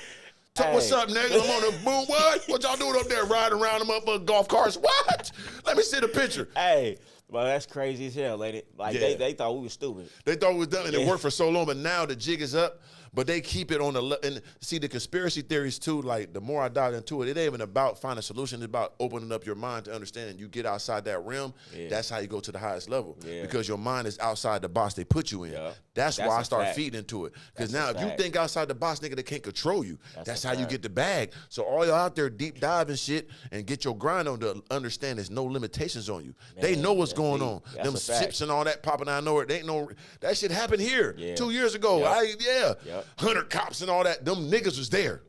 What's up, nigga? I'm on the moon. What y'all doing up there? Riding around them up golf carts? What? Let me see the picture. Hey, well, that's crazy as hell, ain't it? Like, they thought we was stupid. They thought we was done, and it worked for so long, but now the jig is up. But they keep it on and see the conspiracy theories too. Like the more I dive into it, it ain't even about finding a solution. It's about opening up your mind to understand. And you get outside that realm. That's how you go to the highest level because your mind is outside the box they put you in. That's why I start feeding into it. Because now if you think outside the box, nigga, they can't control you. That's how you get the bag. So all y'all out there deep diving shit and get your grind on to understand there's no limitations on you. Man, they know what's going on. Them ships and all that popping out nowhere. They ain't no that shit happened here 2 years ago. 100 cops and all that. Them niggas was there.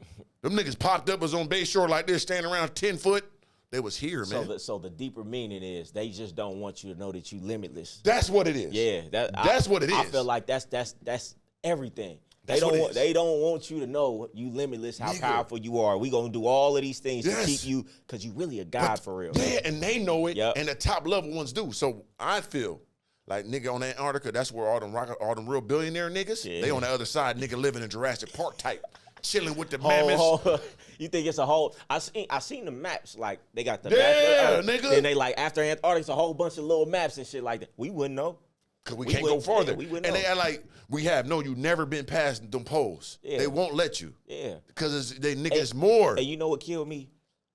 Them niggas popped up, was on Bay Shore like this, standing around 10 foot. They was here, man. So the deeper meaning is they just don't want you to know that you limitless. That's what it is. Yeah, that's what it is. I feel like that's everything. They don't want you to know you limitless, how powerful you are. We gonna do all of these things to keep you, because you really a god for real. Yeah, and they know it, and the top level ones do. So I feel like nigga on Antarctica, that's where all them real billionaire niggas, they on the other side, nigga living in Jurassic Park type, chilling with the mammoths. You think it's a whole? I seen the maps, like they got the map, nigga. Then they like after Antarctica's a whole bunch of little maps and shit like that. We wouldn't know. Cause we can't go farther. We wouldn't and know. they are like, you never been past them poles. They won't let you. Yeah. Because they niggas more. And you know what killed me?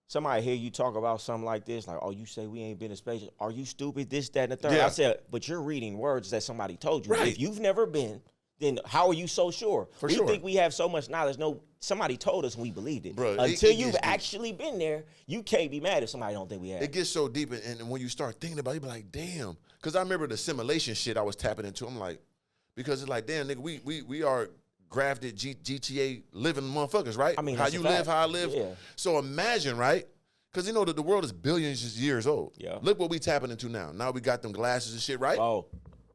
somebody hear you talk about something like this, like, oh, you say we ain't been in space. Are you stupid? This, that, and the third. Yeah. I said, but you're reading words that somebody told you. Right. If you've never been, then how are you so sure? For we sure. think we have so much knowledge. No, somebody told us and we believed it. Bro, Until it you've gets deep. actually been there, you can't be mad if somebody don't think we have. It gets so deep, and when you start thinking about it, you be like, damn. Because I remember the simulation shit I was tapping into. I'm like, because it's like, damn, nigga, we are grafted GTA living motherfuckers, right? I mean, how that's you a fact. live, how I live. Yeah. So imagine, right? Because you know that the world is billions of years old. Yeah. Look what we tapping into now. Now we got them glasses and shit, right? Oh,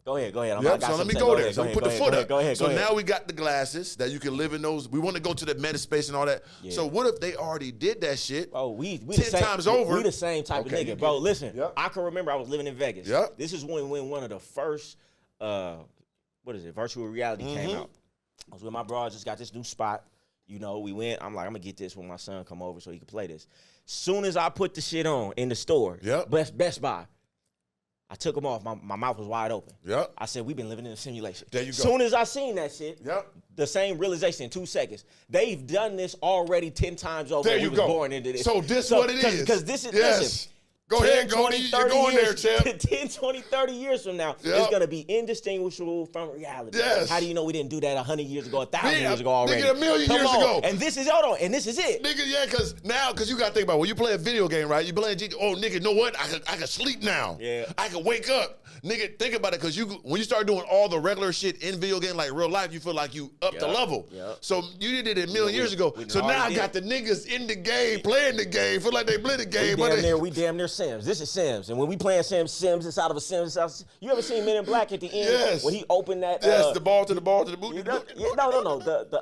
go ahead. Yep, so let me go there. So we put the foot up. Go ahead. So now we got the glasses that you can live in those. We want to go to the meta space and all that. Yeah. So what if they already did that shit? Oh, we 10 the same, times over. We the same type Okay, of nigga, bro. Listen, Yep. I can remember I was living in Vegas. Yep. This is when one of the first, virtual reality came out. I was with my bro. I just got this new spot. You know, we went. I'm like, I'm gonna get this when my son come over so he can play this. Soon as I put the shit on in the store, Yep. Best Buy, I took them off. My mouth was wide open. Yep. I said, we've been living in a simulation. There you go. Soon as I seen that shit, Yep. the same realization in 2 seconds. They've done this already 10 times over. There We you was go. born into this. So this what it is. Because this is, yes. listen. Go 10, ahead, 20, Goldie. You're 30 going years, there, champ. 10, 20, 30 years from now, Yep. it's going to be indistinguishable from reality. Yes. How do you know we didn't do that 100 years ago, 1,000 Yeah, years ago already? nigga, a million Come years on. ago. And this is, hold on, and this is it. Nigga, yeah, because you got to think about when you play a video game, right? You playing GTA. Oh, nigga, you know what? I can sleep now. Yeah. I can wake up. Nigga, think about it, because when you start doing all the regular shit in video game, like real life, you feel like you up the Yep. level. Yep. So you did it a million years ago. we So now I already got the niggas in the game, playing the game, feel like they play the game. We damn near Sims. This is Sims. And when we playing Sims inside of a Sims. You ever seen Men in Black at the end? Yes. When he opened that. Yes, the ball to the boot. No. The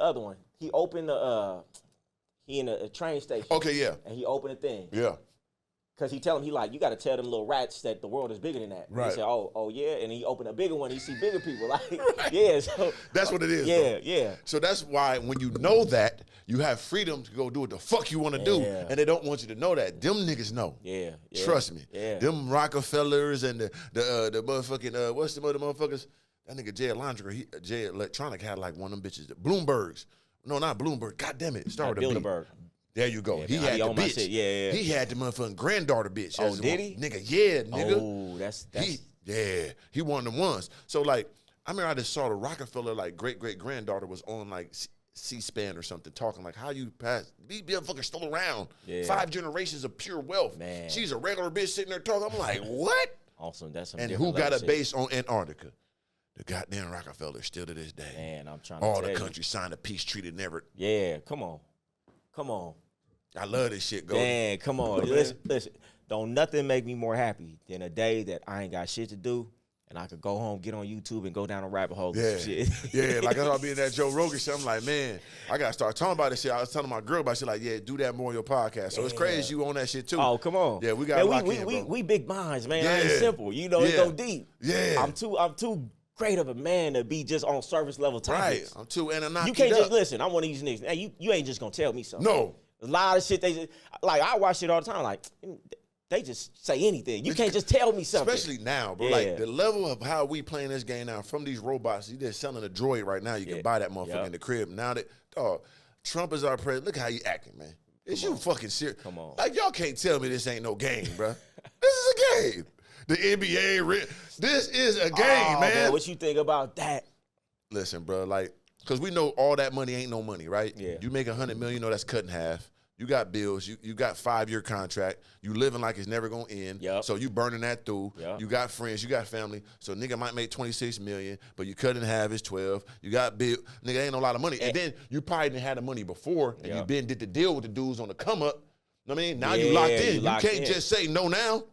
other one. He opened he in a train station. Okay, yeah. And he opened a thing. Yeah. Because he tell him, you got to tell them little rats that the world is bigger than that. Right. He said, oh, yeah. And he opened a bigger one. He see bigger people. Like, yeah. So That's what it is. Yeah, bro. yeah. So that's why when you know that, you have freedom to go do what the fuck you want to do. Yeah. And they don't want you to know that. Them niggas know. Yeah. Trust me. Yeah. Them Rockefellers and the motherfucking, what's the other motherfuckers? That nigga J Electronic had like one of them bitches. The Bloombergs. No, not Bloomberg. God damn it. Start with a B. Bilderberg. There you go. Yeah, he man, had he the owned my bitch. shit. Yeah. He had the motherfucking granddaughter bitch. Oh, did he? Nigga, yeah, nigga. Oh, that's He one of them ones. So like, I remember I just saw the Rockefeller like great granddaughter was on like C-SPAN or something talking like how you pass these motherfuckers still around. Yeah. 5 generations of pure wealth. Man. She's a regular bitch sitting there talking. I'm like, what? awesome. That's some And different who got level a shit. base on Antarctica? The goddamn Rockefellers still to this day. Man, I'm trying to All tell the you. countries signed a peace treaty never. Yeah, come on. I love this shit, Goldie. Man, come on. Listen. Don't nothing make me more happy than a day that I ain't got shit to do and I could go home, get on YouTube, and go down a rabbit hole Yeah, with some shit. yeah. Like I'll be in that Joe Rogan shit. I'm like, man, I gotta start talking about this shit. I was telling my girl about shit. Like, yeah, do that more on your podcast. So it's crazy you on that shit too. Oh, come on. Yeah, we got lock in, we, bro. we big minds, man. I ain't Yeah. simple. You know, it Yeah. go deep. Yeah. I'm too great of a man to be just on surface level Right. topics. I'm too and I'm not. You can't just listen. I'm one of these niggas. Hey, you ain't just gonna tell me something. No. A lot of shit they just like. I watch shit all the time. Like they just say anything. You can't just tell me something. Especially now, bro. Yeah. Like the level of how we playing this game now from these robots. You just selling a droid right now. You can buy that motherfucker in the crib. Now that Trump is our president, look how he acting, man. Is you fucking serious? Come on. Like y'all can't tell me this ain't no game, bro. This is a game. The NBA, this is a game, man. What you think about that? Listen, bro, like, because we know all that money ain't no money, right? Yeah. You make $100 million, you know that's cut in half. You got bills. You got 5-year contract. You living like it's never gonna end. Yep. So you burning that through. Yep. You got friends. You got family. So nigga might make $26 million, but you cut in half. It's 12. You got bill. Nigga ain't no lot of money. And then you probably didn't have the money before, and you been did the deal with the dudes on the come up. Know what I mean? Now you locked in. You can't just say no now.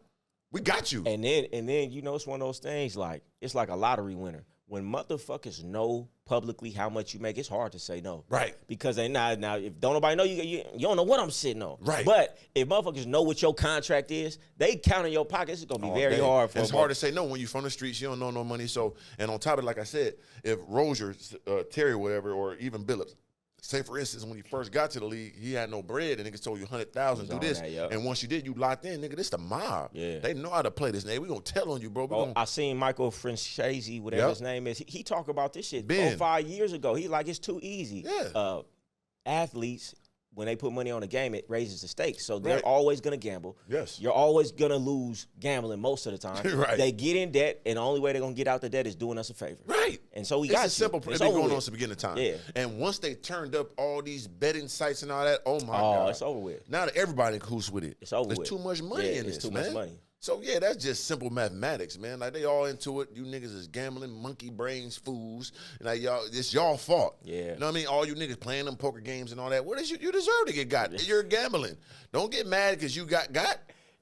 We got you. And then you know it's one of those things like it's like a lottery winner. When motherfuckers know publicly how much you make, it's hard to say no. Right. Because they now if don't nobody know you don't know what I'm sitting on. Right. But if motherfuckers know what your contract is, they count in your pockets. It's gonna be very hard for. It's hard to say no when you're from the streets. You don't know no money. So and on top of it, like I said, if Rozier, Terry, whatever, or even Billups. Say for instance, when he first got to the league, he had no bread, and niggas told you 100,000 do this, and once you did, you locked in, nigga. This the mob. Yeah, they know how to play this. Nigga, we gonna tell on you, bro. I seen Michael Francesi, whatever his name is. He talk about this shit 4 or 5 years ago. He like it's too easy. Yeah. Athletes when they put money on a game, it raises the stakes. So they're Right. always going to gamble. Yes. You're always going to lose gambling most of the time. Right. They get in debt, and the only way they're going to get out the debt is doing us a favor. Right. And so we It's got a simple. It's It's been over going on with. since the beginning of time. Yeah. And once they turned up all these betting sites and all that, oh my Oh, God. it's over with. Now that everybody in cahoots with it. It's over There's with. too much money Yeah, in it's this, too man. much money. So yeah, that's just simple mathematics, man. Like they all into it. You niggas is gambling, monkey brains, fools. And like y'all, it's y'all fault. Yeah. You know what I mean? All you niggas playing them poker games and all that. What is you deserve to get got? You're gambling. Don't get mad because you got.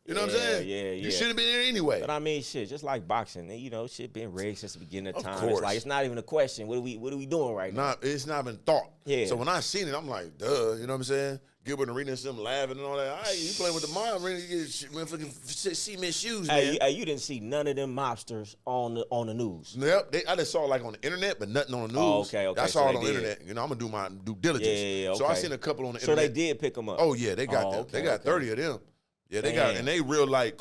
You know what I'm saying? Yeah. You shouldn't have been there anyway. But I mean, shit, just like boxing, you know, shit been rigged since the beginning of time. course. It's like it's not even a question. What are we doing right now? It's not been thought. Yeah. So when I seen it, I'm like, duh. You know what I'm saying? Gilbert Arenas, them laughing and all that. All right, you playing with the mob, really get motherfucking cement shoes, man. Hey, you didn't see none of them mobsters on the news. Yep, I just saw it like on the internet, but nothing on the news. Oh, okay. I So saw it they on the did. internet. You know, I'm gonna do my due diligence. Yeah, So I okay. seen a couple on the So internet. they did pick them up. Oh yeah, they got them. Okay, They got 30 of them. Yeah, they got, Damn. and they real like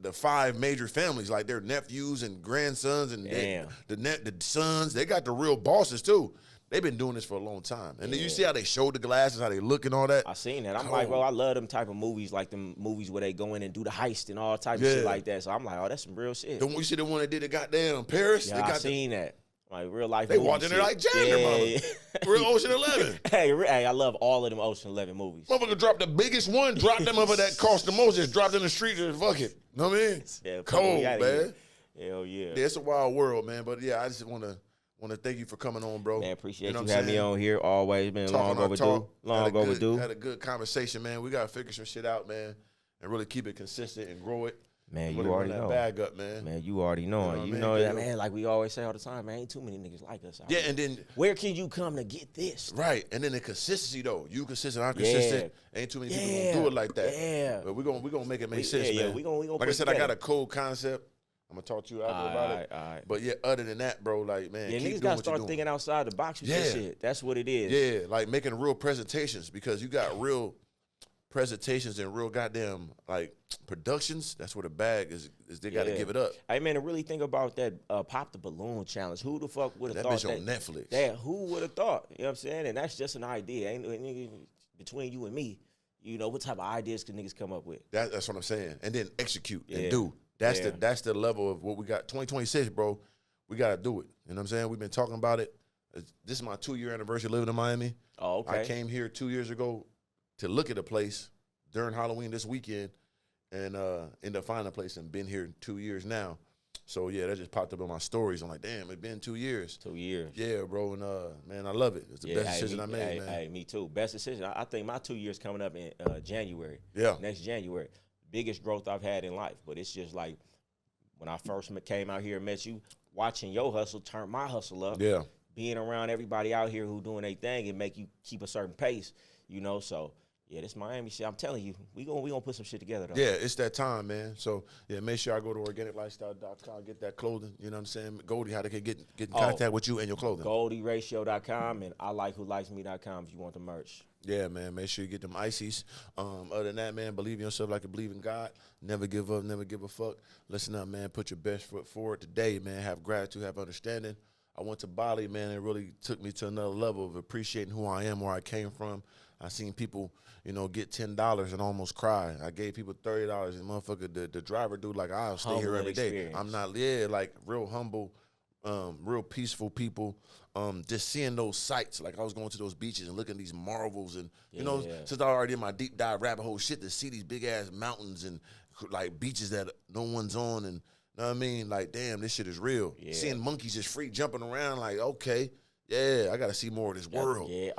the 5 major families, like their nephews and grandsons and the sons. They got the real bosses too. They've been doing this for a long time. And then you see how they showed the glasses, how they look and all that. I seen that. I'm like, bro, I love them type of movies, like them movies where they go in and do the heist and all types of shit like that. So I'm like, oh, that's some real shit. You see the one that did the goddamn Paris? Yeah, they I got seen that. Like real life. They movie walked in there shit. like Jagger, mama. Yeah. Real Ocean 11. Hey, I love all of them Ocean 11 movies. Motherfucker dropped the biggest one, dropped them over that cost the most, just dropped in the street, just fuck it. Know what I mean? Yeah, cold, man. Hell yeah. Yeah, it's a wild world, man. But yeah, I just want to thank you for coming on, bro. Man, appreciate know you what I'm having me saying? on here. Always been long overdue. Long overdue. Had a good conversation, man. We gotta figure some shit out, man, and really keep it consistent and grow it. Man, really you already run that know. Bag up, man. Man, you already know. You You know know what I mean? that, man. Like we always say all the time, man. Ain't too many niggas like us. Out Yeah, here. and then Where can you come to get this? right, and then the consistency though. You consistent, I'm consistent. Ain't too many people gonna do it like that. Yeah. But we gonna make it make sense, yeah, man. we gonna like put I it said, I got together. a cool concept. I'm gonna talk to you after about it. All right. But yeah, other than that, bro, like man, Yeah, keep niggas doing gotta what start you're doing. thinking outside the box with this shit. That's what it is. Yeah, like making real presentations because you got real presentations and real goddamn like productions. That's where the bag is they got to give it up. Hey man, to really think about that Pop the Balloon challenge. Who the fuck would have That thought bitch that? on Netflix. Yeah, who would have thought? You know what I'm saying? And that's just an idea. Ain't nigga, between you and me, you know, what type of ideas can niggas come up with? That's what I'm saying. And then execute Yeah. and do. That's the level of what we got. 2026, bro. We got to do it. You know what I'm saying? We've been talking about it. This is my 2-year anniversary living in Miami. Oh, okay. I came here 2 years ago to look at a place during Halloween this weekend and ended up finding a place and been here 2 years now. So, yeah, that just popped up in my stories. I'm like, damn, it's been 2 years. 2 years. Yeah, bro, and man, I love it. It's the best decision I made, man. Hey, me too. Best decision. I think my 2 years coming up in January. Yeah. Next January. Biggest growth I've had in life. But it's just like when I first came out here and met you, watching your hustle turn my hustle up. Yeah. Being around everybody out here who doing their thing and make you keep a certain pace, you know. So yeah, this Miami shit. I'm telling you, we gonna put some shit together though. Yeah, it's that time, man. So yeah, make sure I go to organiclifestyle.com, get that clothing. You know what I'm saying? Goldie, how they can get in contact with you and your clothing. GoldieRatio.com and ILikeWhoLikesMe.com if you want the merch. Yeah, man. Make sure you get them ices. Other than that, man, believe in yourself like you believe in God. Never give up, never give a fuck. Listen up, man. Put your best foot forward today, man. Have gratitude, have understanding. I went to Bali, man. It really took me to another level of appreciating who I am, where I came from. I seen people, you know, get $10 and almost cry. I gave people $30 and motherfucker, the driver dude, like, I'll stay here every day. Experience. I'm not, like real humble, real peaceful people. Just seeing those sights, like I was going to those beaches and looking at these marvels and, you know, since I already in my deep dive rabbit hole shit, to see these big ass mountains and like beaches that no one's on and, you know what I mean? Like, damn, this shit is real. Yeah. Seeing monkeys just free jumping around, like, okay, yeah, I got to see more of this world. Yeah,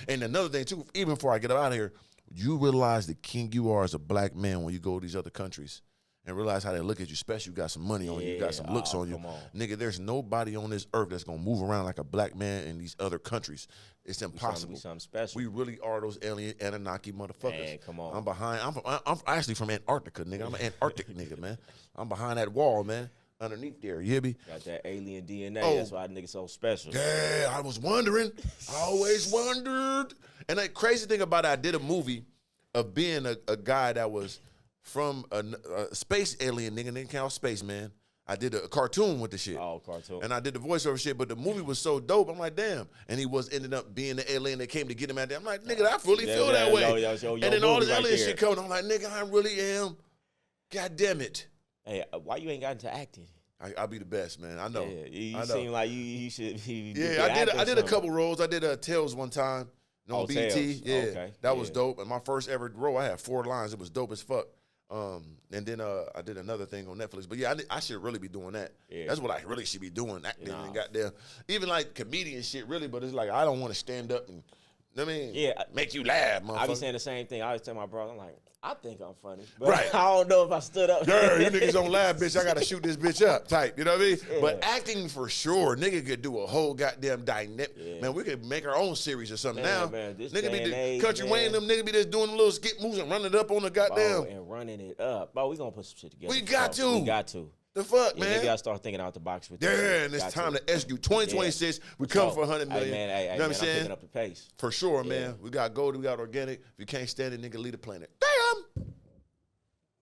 and another thing, too, even before I get out of here, you realize the king you are as a black man when you go to these other countries and realize how they look at you, especially you got some money on you, you got some looks on you. Nigga, there's nobody on this earth that's going to move around like a black man in these other countries. It's impossible. We something special. We really are those alien Anunnaki motherfuckers. Man, come on. I'm behind. I'm actually from Antarctica, nigga. I'm an Antarctic nigga, man. I'm behind that wall, man. Underneath there, you hear me? Got that alien DNA. That's why niggas so special. Yeah, I was wondering. I always wondered. And the crazy thing about it, I did a movie of being a guy that was from a space alien nigga, nigga called Spaceman. I did a cartoon with the shit. Oh, cartoon. And I did the voiceover shit, but the movie was so dope. I'm like, damn. And he ended up being the alien that came to get him out there. I'm like, nigga, I fully feel that way. And then all this alien shit coming. I'm like, nigga, I really am. God damn it. Hey, why you ain't got into acting? I'll be the best, man. I know. Yeah, you seem like you should be. Yeah, I did a couple roles. I did Tales one time. On BT. Tales. Yeah. Okay. That was dope. And my first ever role, I had 4 lines. It was dope as fuck. And then I did another thing on Netflix. But yeah, I should really be doing that. Yeah. That's what I really should be doing. Acting and goddamn. Even like comedian shit, really. But it's like, I don't want to stand up and, I mean, make you laugh, motherfucker. I be saying the same thing. I always tell my brother, I'm like, I think I'm funny. But right. I don't know if I stood up. Yeah, you niggas don't laugh, bitch. I got to shoot this bitch up type. You know what I mean? Yeah. But acting for sure. Nigga could do a whole goddamn dynamic. Yeah. Man, we could make our own series or something now. Man, nigga be the Country Wayne, them nigga be just doing little skip moves and running it up on the goddamn. And running it up. Bro, we going to put some shit together. We got to. We got to. The fuck, man? Nigga, I start thinking out the box with this. Yeah, and it's time to execute. 2026, we come for 100 million. Hey, man, you know what I'm saying? I'm picking up the pace. For sure, man. We got Goldie, we got Organik. If you can't stand it, nigga, leave the planet.